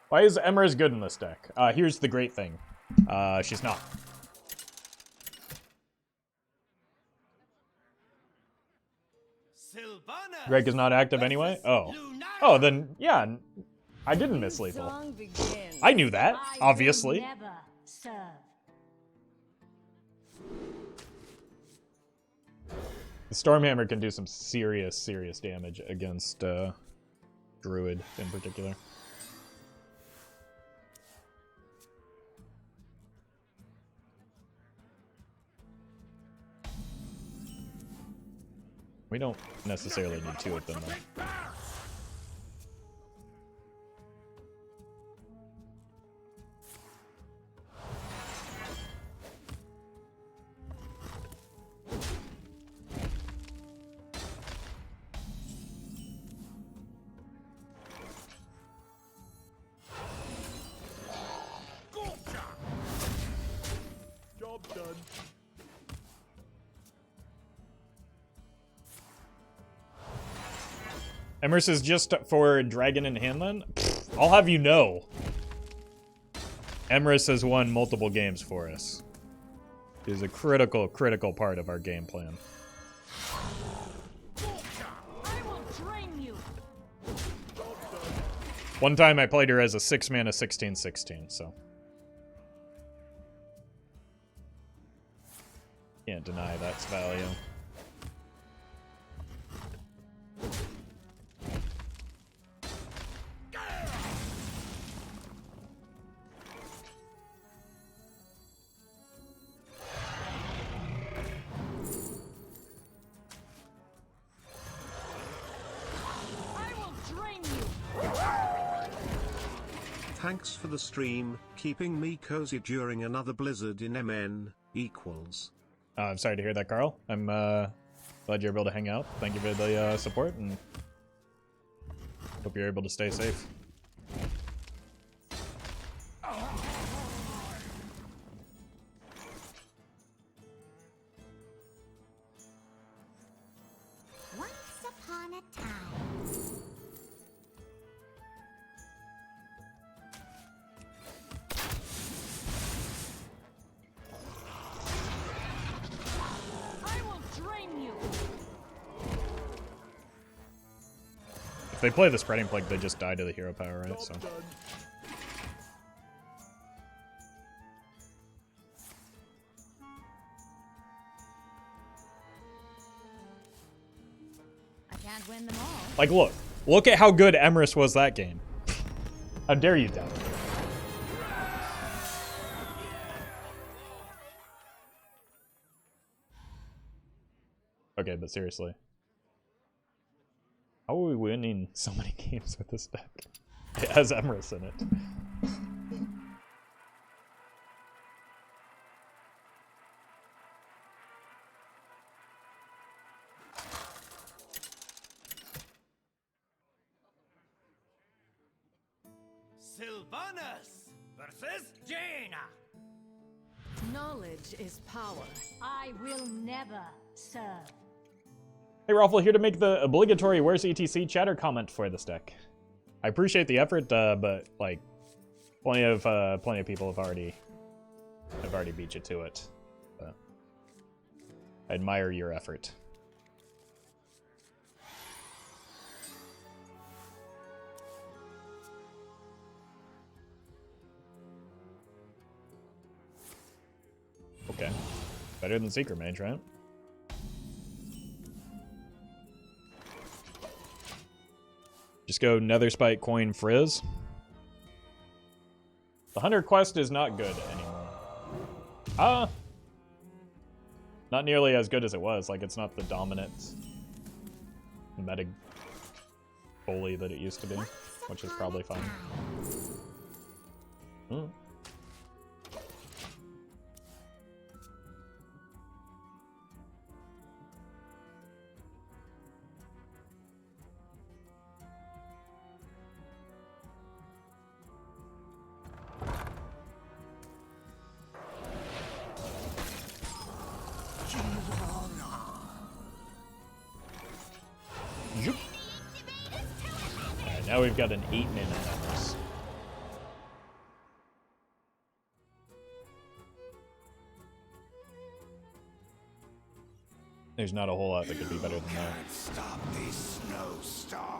Why is Emeriss good in this deck? Here's the great thing. She's not. Drake is not active anyway? Oh. Oh, then, yeah. I didn't miss lethal. I knew that, obviously. The Stormhammer can do some serious damage against Druid in particular. We don't necessarily need 2 of them, though. Job done. Emeriss is just for Dragon and Handland? Pfft, I'll have you know. Emeriss has won multiple games for us. It is a critical part of our game plan. I will drain you. One time I played her as a 6-mana 16/16, so. Can't deny that's value. Thanks for the stream, keeping me cozy during another blizzard in MN =. I'm sorry to hear that, Carl. I'm glad you're able to hang out. Thank you for the support, and hope you're able to stay safe. Once upon a time. If they play the Spreading Plague, they just die to the hero power, right? So. I can't win them all. Like, look at how good Emeriss was that game. How dare you doubt it? Okay, but seriously. How are we winning so many games with this deck? It has Emeriss in it. Sylvanas versus Jaina. Knowledge is power. I will never serve. Hey, Roffle, here to make the obligatory Where's ETC chatter comment for this deck. I appreciate the effort, but like, plenty of people have already beat you to it. But I admire your effort. Okay, better than Secret Mage, right? Just go Netherspite, Coin, Frizz. The Hunter quest is not good anymore. Not nearly as good as it was. Like, it's not the dominant meta bully that it used to be, which is probably fine. Alright, now we've got an 8-mana Emeriss. There's not a whole lot that could be better than that. Stop this snowstorm.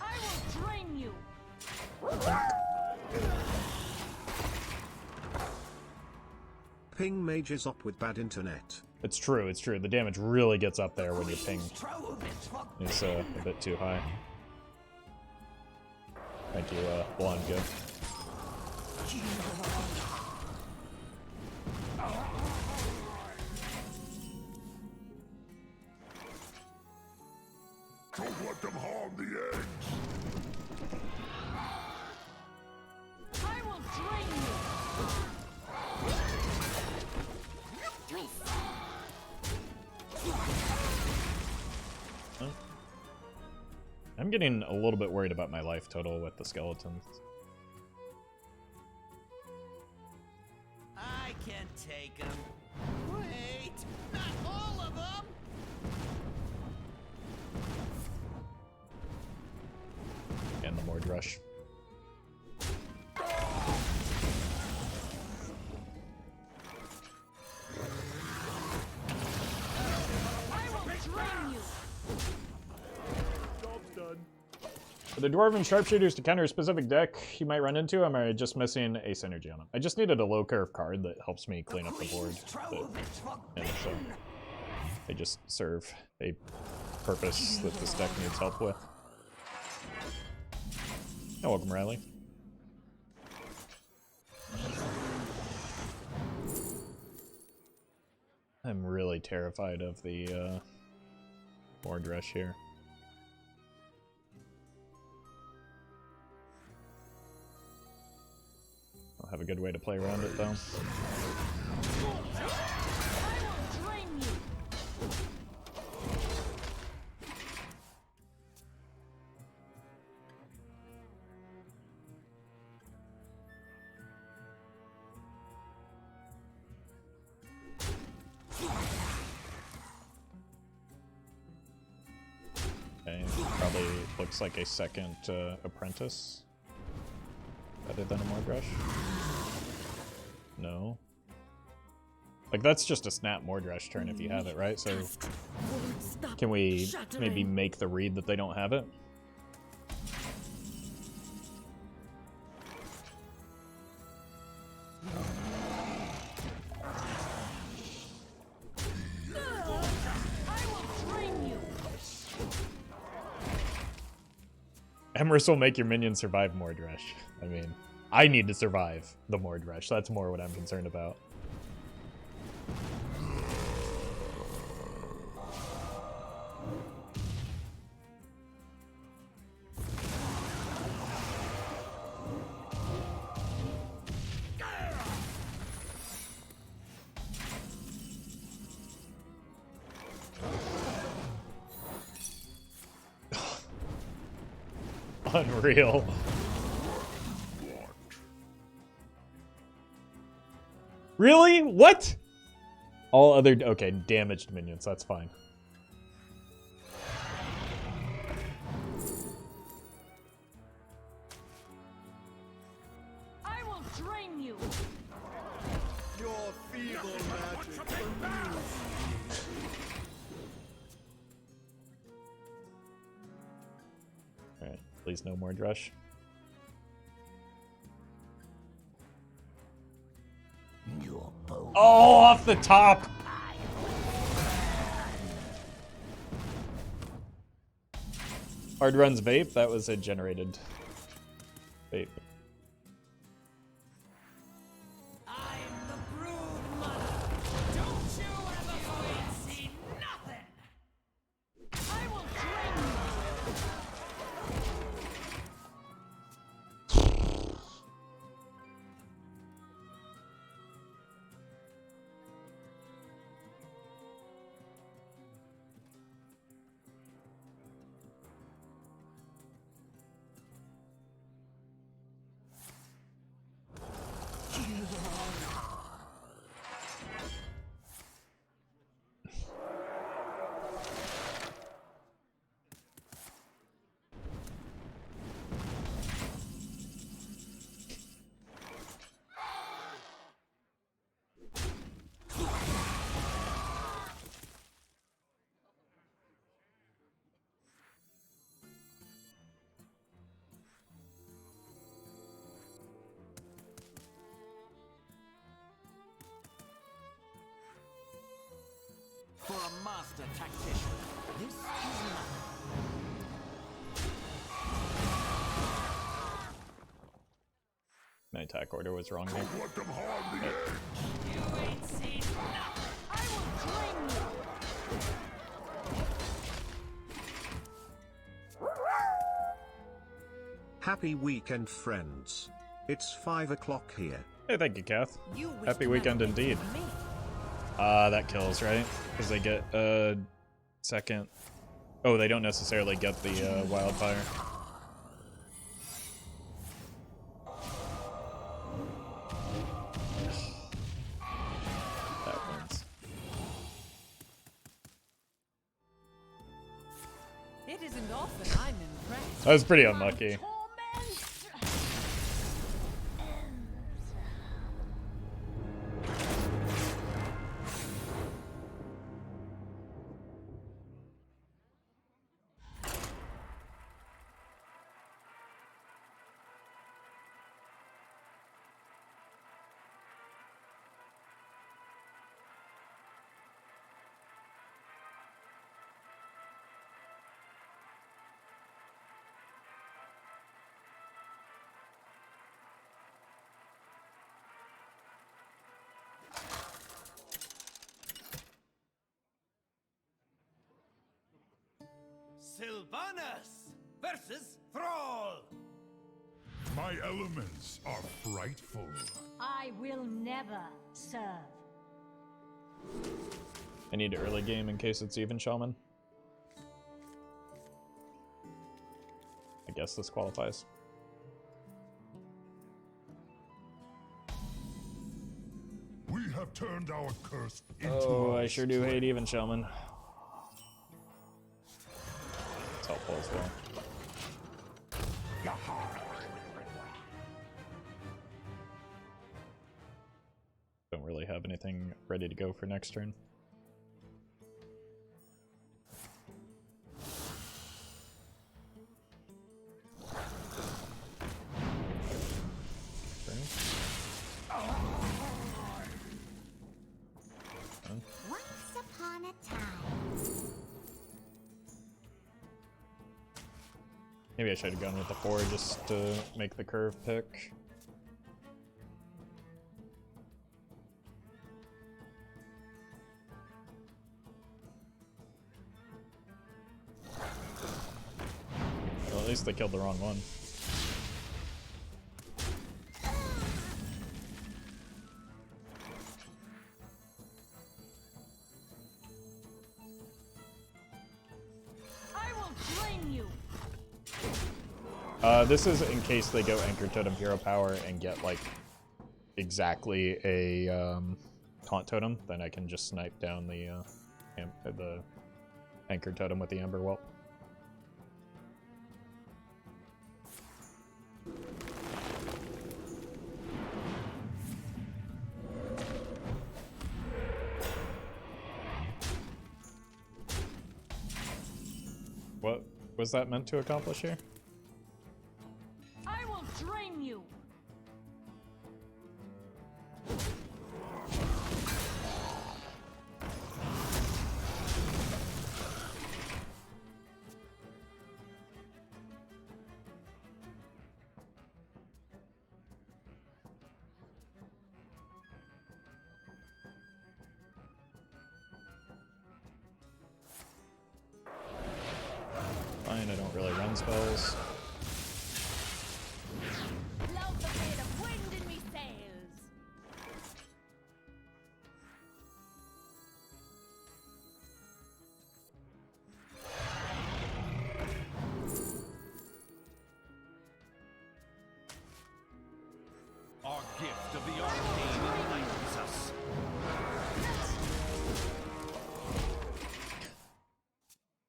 I will drain you. Ping mages up with bad internet. It's true, it's true. The damage really gets up there when you ping. It's a bit too high. Thank you, Blonde Good. Don't let them harm the eggs. I will drain you. I'm getting a little bit worried about my life total with the skeletons. I can take them. Wait, not all of them. And the Mord Rush. For the Dwarven Sharpshooters to counter a specific deck you might run into, am I just missing a synergy on them? I just needed a low curve card that helps me clean up the board. And so they just serve a purpose that this deck needs help with. Oh, welcome, Riley. I'm really terrified of the Mordresh here. I'll have a good way to play around it, though. Okay, probably looks like a second apprentice. Better than a Mordresh? No. Like, that's just a snap Mordresh turn if you have it, right? So, can we maybe make the read that they don't have it? Emeriss will make your minions survive Mordresh. I mean, I need to survive the Mordresh. That's more what I'm concerned about. Unreal. Really? What? All other... Okay, damaged minions. That's fine. I will drain you. Your feeble magic. Alright, please no more Drush. Oh, off the top! Hard runs vape? That was a generated vape. I'm the brood mother. Don't you ever see nothing. I will drain you. For a master tactician, this is nothing. My attack order was wrong here. Let them harm the edge. You ain't seen nothing. I will drain you. Happy weekend, friends. It's 5 o'clock here. Hey, thank you, Kath. You wish Happy to weekend have a indeed. for me. That kills, right? Because they get second. Oh, they don't necessarily get the wildfire. That wins. It isn't often I'm impressed. That was pretty unlucky. Torment. Sylvanas versus Thrall. My elements are frightful. I will never serve. I need early game in case it's even shaman. I guess this qualifies. We have turned our curse into Oh, our I sure do hate even shaman. It's helpful as well. Don't really have anything ready to go for next turn. Once upon a time. Maybe I should have gone with the 4 just to make the curve pick. Well, at least they killed the wrong one. I will drain you. This is in case they go Anchor Totem Hero Power and get, like, exactly a Taunt Totem, then I can just snipe down the Anchor Totem with the Amber Whelp. What was that meant to accomplish here? I will drain you. Fine, I don't really run spells. Love the bit of wind in me sails. Our gift of the arcane enlightens us.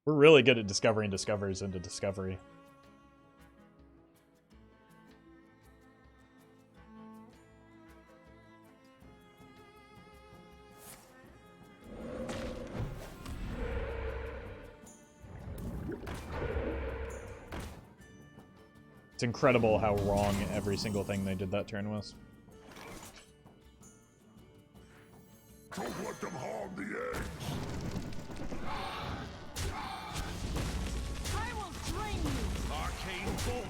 We're really good at discovering discovers into discovery. It's incredible how wrong every single thing they did that turn was. Don't let them harm the eggs. I will drain you. Arcane bolt.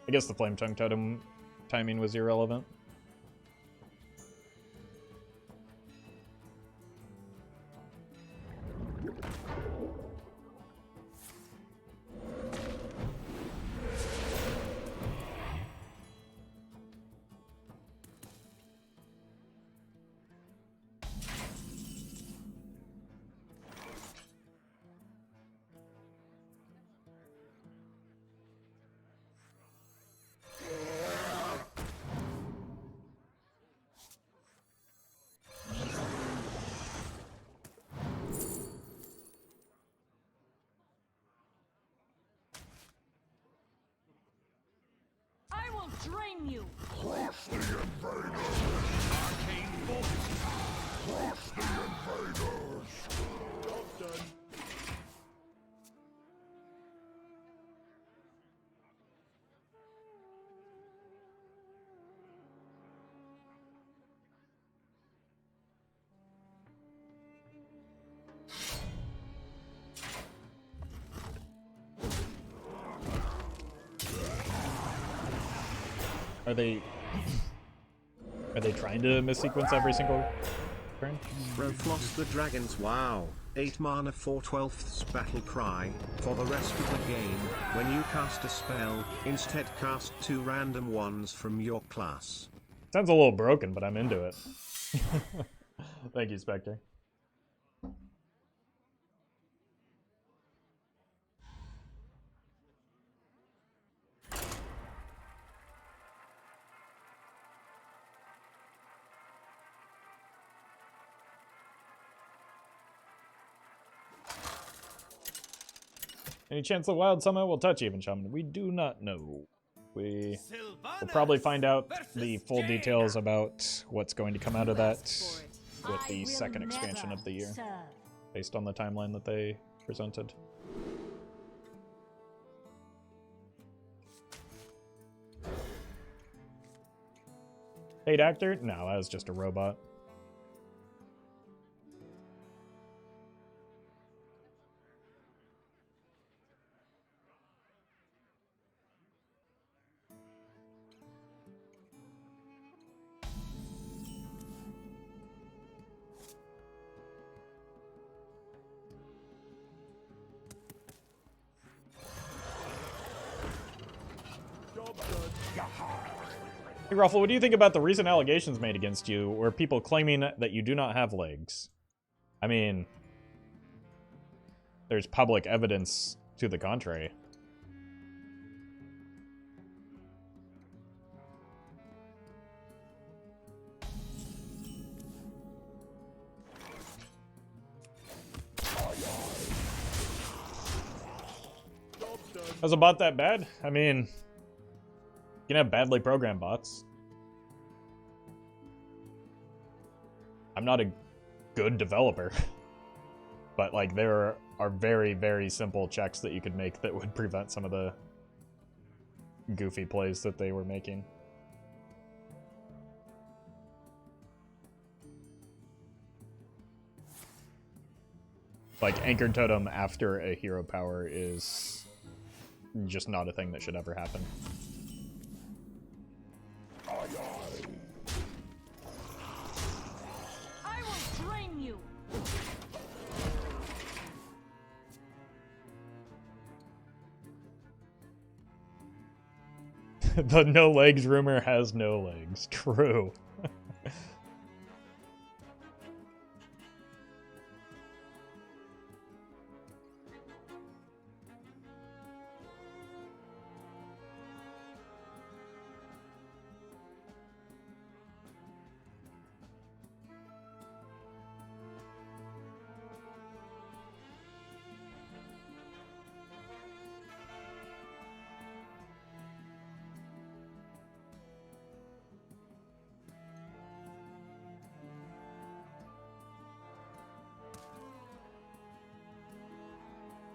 I guess the Flame Tongue Totem timing was irrelevant. I will drain you. Crush the invaders. Arcane bolt. Crush the invaders. Job done. Are they trying to missequence every single turn. Rofloss the Dragons, wow. 8 mana for 12th's Battle Cry. For the rest of the game, when you cast a spell, instead cast 2 random ones from your class. Sounds a little broken, but I'm into it. Thank you, Spectre. Any chance the Wild Summit will touch Even Shaman? We do not know. We will probably find out the full details about what's going to come out of that with the second expansion of the year, based on the timeline that they presented. Paid actor? No, that was just a robot. Hey, Roffle, what do you think about the recent allegations made against you, where people claiming that you do not have legs? I mean, there's public evidence to the contrary. Was a bot that bad? I mean, you can have badly programmed bots. I'm not a good developer. But, like, there are very, very simple checks that you could make that would prevent some of the goofy plays that they were making. Like, Anchored Totem after a hero power is just not a thing that should ever happen. I will drain you. The no legs rumor has no legs. True.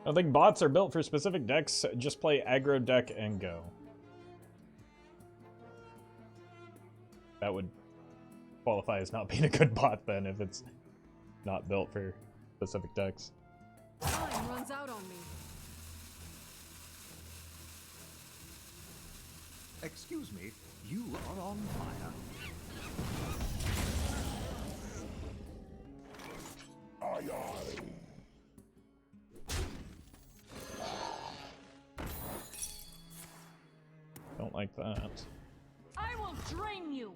I think bots are built for specific decks. Just play aggro deck and go. That would qualify as not being a good bot then, if it's not built for specific decks. Time runs out on me. Excuse me, you are on fire. Don't like that. I will drain you.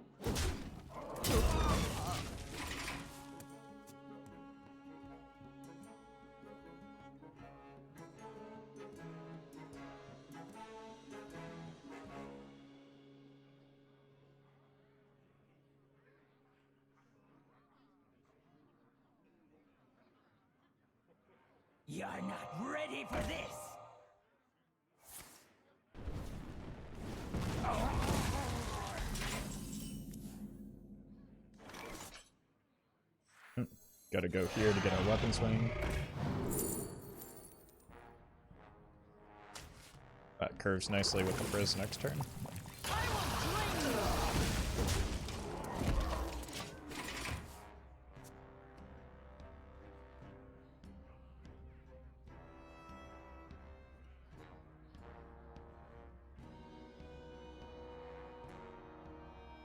You're not ready for this! Gotta go here to get our weapon swing. That curves nicely with the Frizz next turn.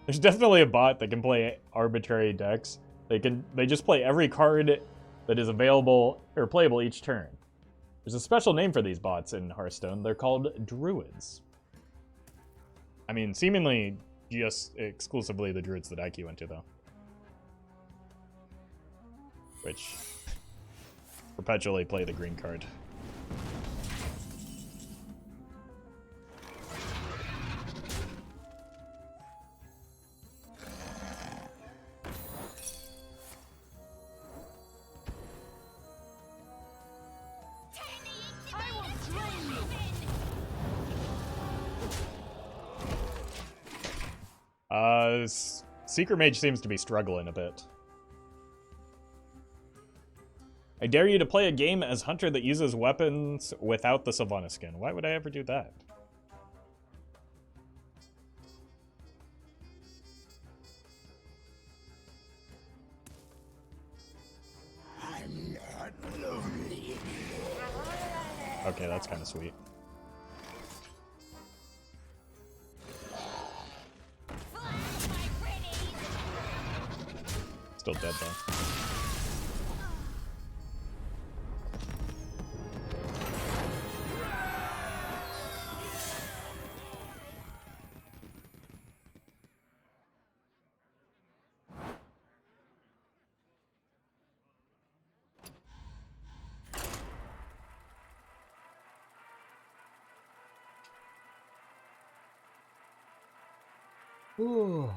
There's definitely a bot that can play arbitrary decks They just play every card that is available or playable each turn. There's a special name for these bots in Hearthstone. They're called druids. I mean, seemingly just exclusively the druids that I queue into, though. Which perpetually play the green card. Secret Mage seems to be struggling a bit. I dare you to play a game as Hunter that uses weapons without the Sylvanas skin. Why would I ever do that? I'm not lonely. Okay, that's kind of sweet. Still dead though. Ooh.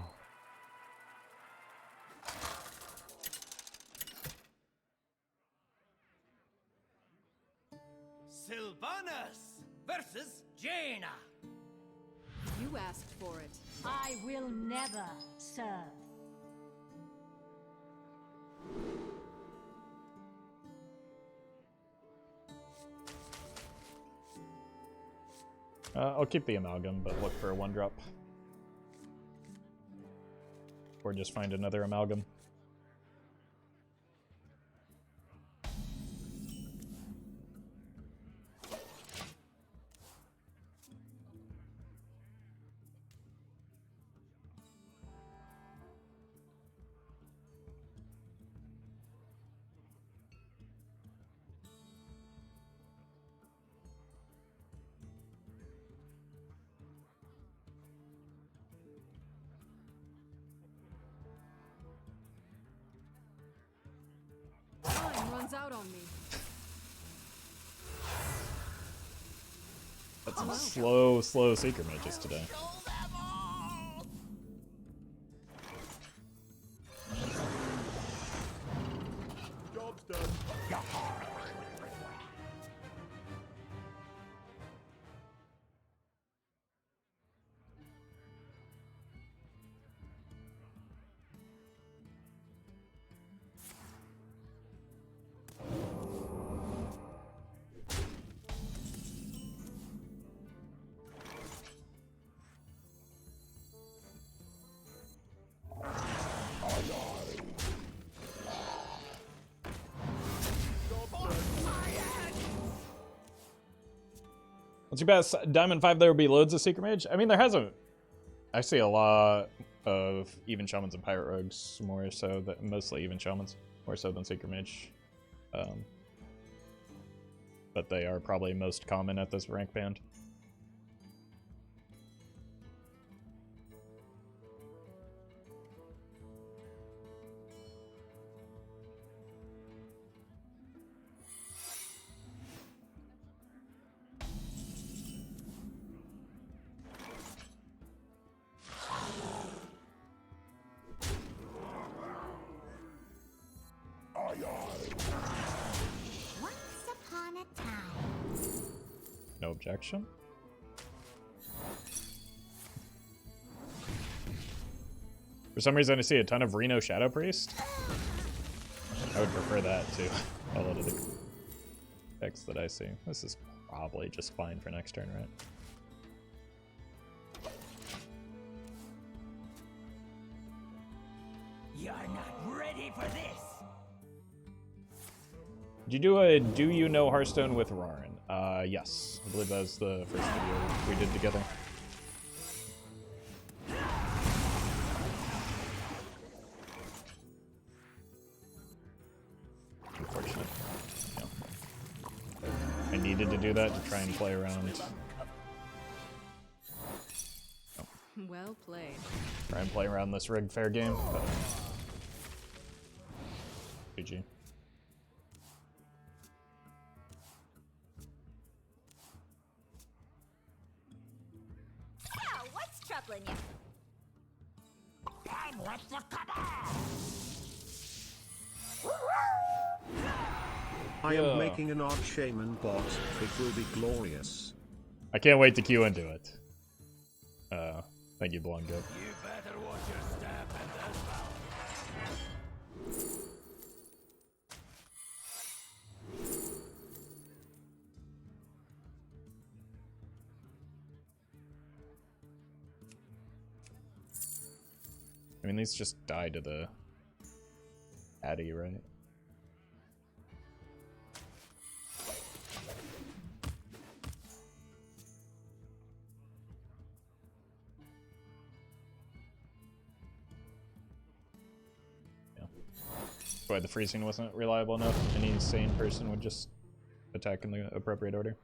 Sylvanas versus Jaina. You asked for it. I will never serve. I'll keep the Amalgam, but look for a 1-drop. Or just find another Amalgam. Out on me. That's some slow Secret Mages today. Job's done. What's your best? Diamond 5, there will be loads of Secret Mage? I mean, there hasn't... I see a lot of even Shamans and Pirate Rogues, more so than... Mostly even Shamans, more so than Secret Mage. But they are probably most common at this rank band. No objection. For some reason I see a ton of Reno Shadow Priest. I would prefer that to a lot of the decks that I see. This is probably just fine for next turn, right? You're not ready for this. Did you do a Do You Know Hearthstone with Rarin? Yes. I believe that was the first video we did together. needed to do that to try and play around. Well played. Try and play around this rig fair game. But GG. Oh, what's troubling you? I'm with the cabal! I am making an odd shaman bot. It will be glorious. I can't wait to queue into it. Thank you, Blonde Goat. You better watch your step in this battle. I mean, these just die to the Addy, right? Why the freezing wasn't reliable enough. Any sane person would just attack in the appropriate order.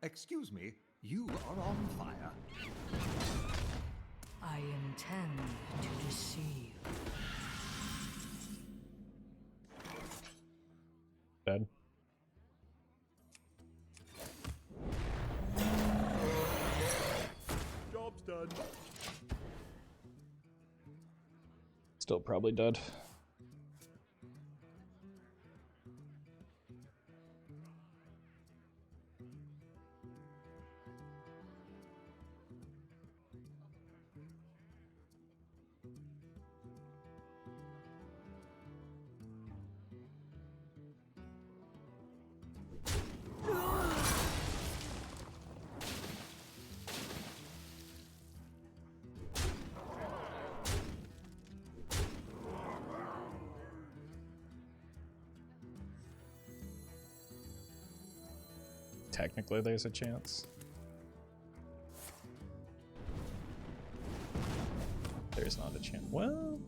Excuse me, you are on fire. I intend to deceive. Dead. Job's done. Still probably dead. Technically, there's a chance. There's not a chance. Well...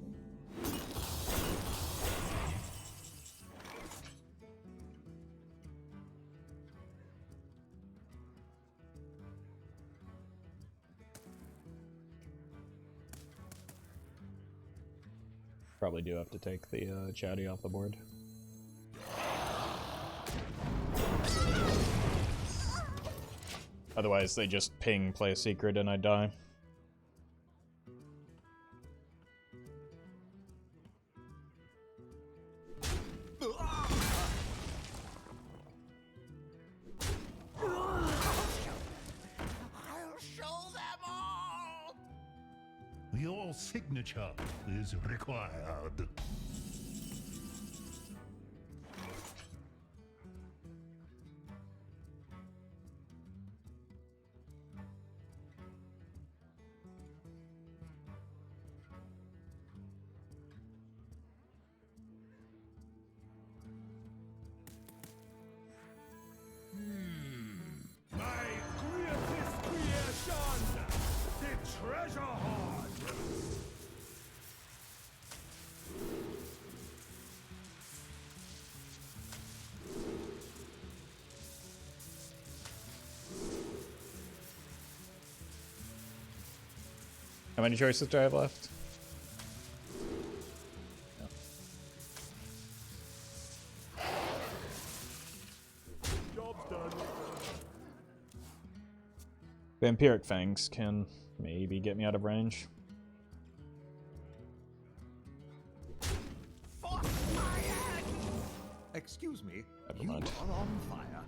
Probably do have to take the chatty off the board. Otherwise, they just ping, play a secret, and I die. I'll show them all! Your signature is required. My greatest creation, the treasure hoard. How many choices do I have left? Job's done. Vampiric Fangs can maybe get me out of range. Force my hand! Excuse me, Never you mind. are on fire.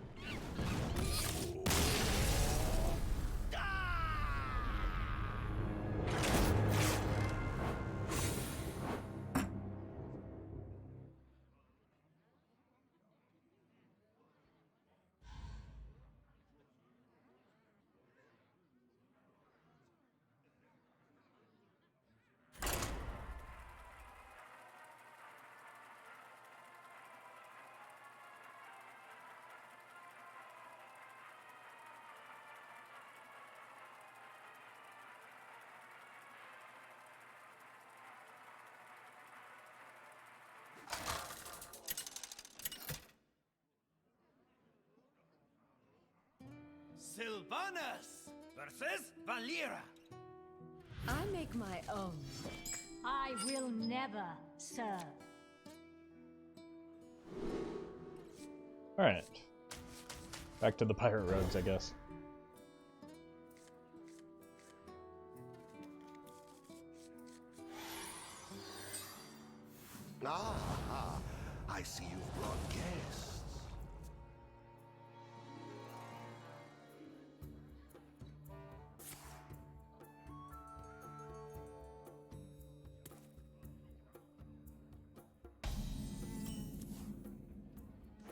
Sylvanas versus Valera. I make my own. I will never serve. Alright. Back to the pirate rogues, I guess. Ah, I see you've brought guests.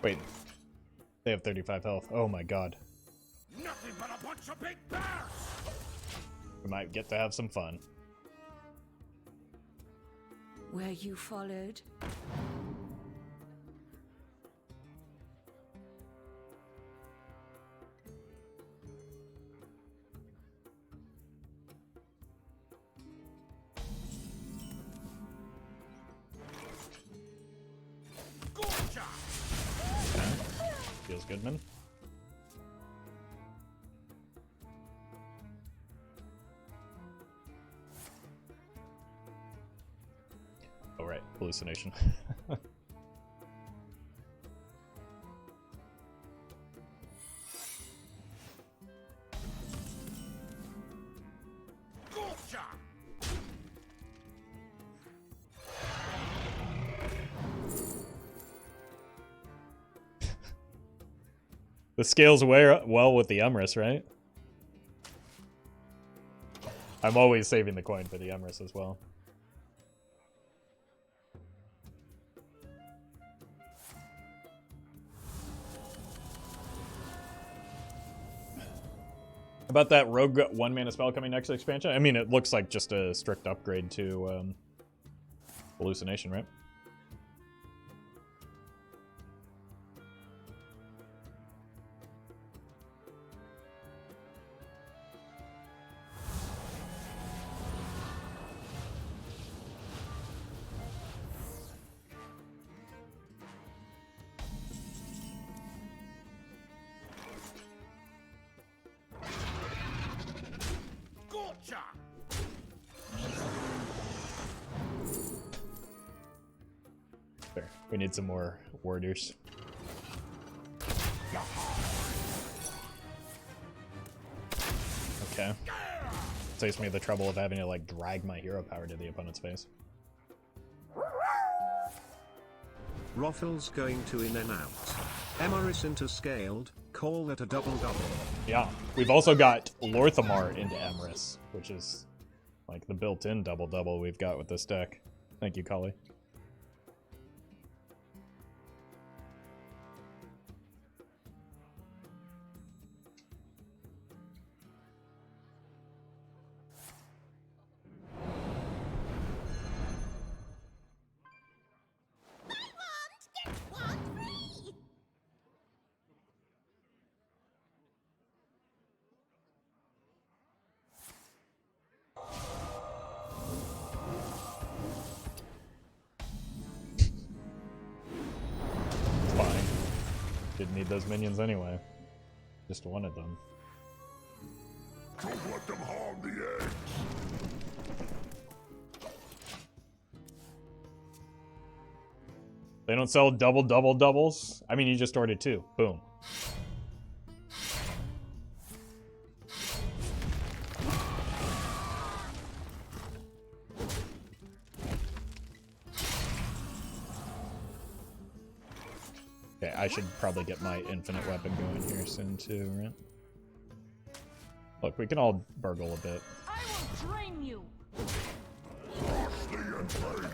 Wait. They have 35 health. Oh my god. Nothing but a bunch of big bears. We might get to have some fun. Were you followed? Gotcha. Feels good, man. Oh, right. Hallucination. Gotcha. The scales wear well with the Emeriss, right? I'm always saving the coin for the Emeriss as well. About that rogue 1-mana spell coming next expansion? I mean, it looks like just a strict upgrade to hallucination, right? Gotcha. There. We need some more warders. Okay. Saves me the trouble of having to like drag my hero power to the opponent's face. Roffle's going to in and out. Emeriss into scaled, call that a double-double. Yeah. We've also got Lor'themar into Emeriss, which is like the built-in double-double we've got with this deck. Thank you, Kali. Get one free! It's fine. Didn't need those minions anyway. Just wanted them. Don't let them hog the eggs. They don't sell doubles. I mean, you just ordered 2. Boom. Okay, I should probably get my infinite weapon going here soon too, right? Look, we can all burgle a bit. I will drain you. Crush the invaders.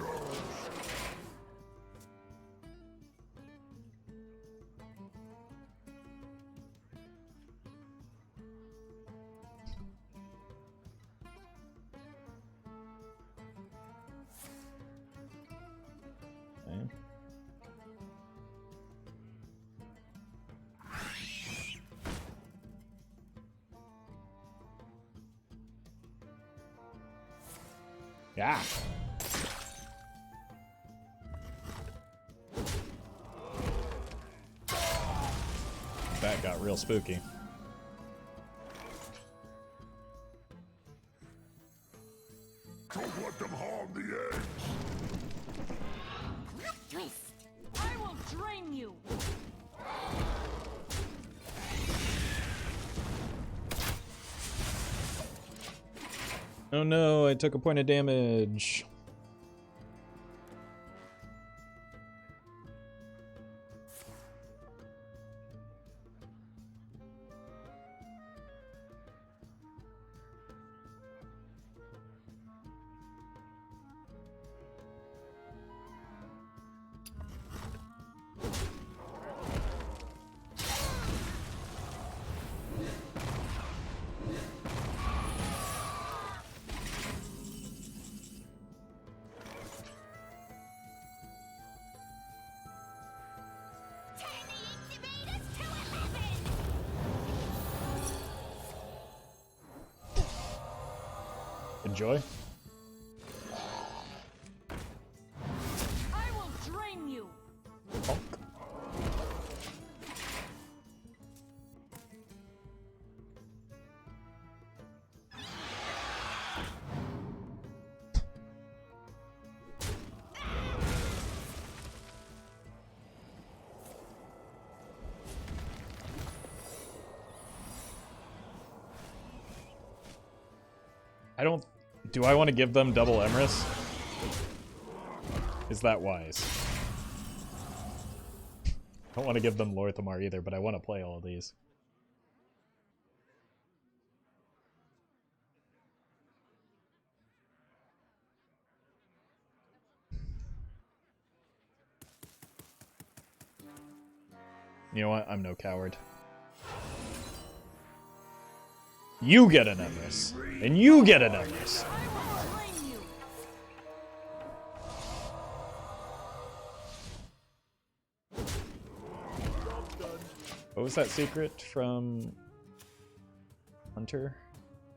Okay. Yeah. That got real spooky. Don't let them harm the eggs. Twist. I will drain you. Oh no, I took a point of damage. Enjoy. I will drain you. Bonk. Do I want to give them double Emeriss? Is that wise? I don't want to give them Lor'themar either, but I want to play all of these. You know what? I'm no coward. You get an Emeriss, and you get an Emeriss. What was that secret from Hunter?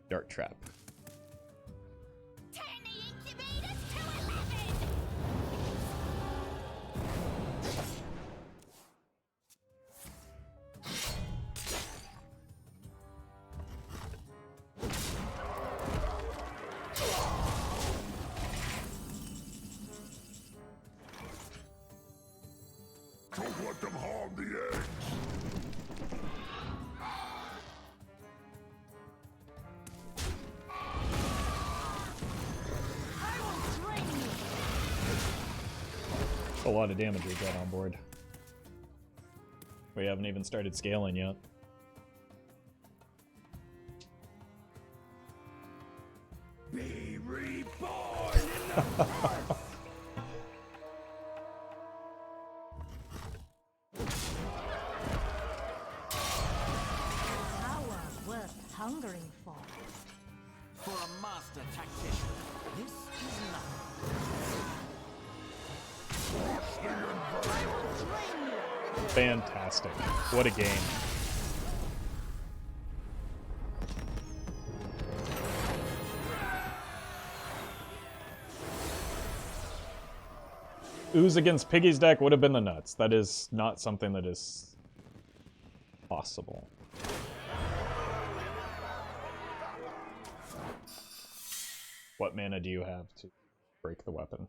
Dart Trap. Don't let them harm the eggs. A lot of damage we got on board. We haven't even started scaling yet. Be reborn in the earth. Power worth hungering for. For a master tactician, this is nothing. Fantastic. What a game. Ooze against Piggy's deck would have been the nuts. That is not something that is possible. What mana do you have to break the weapon?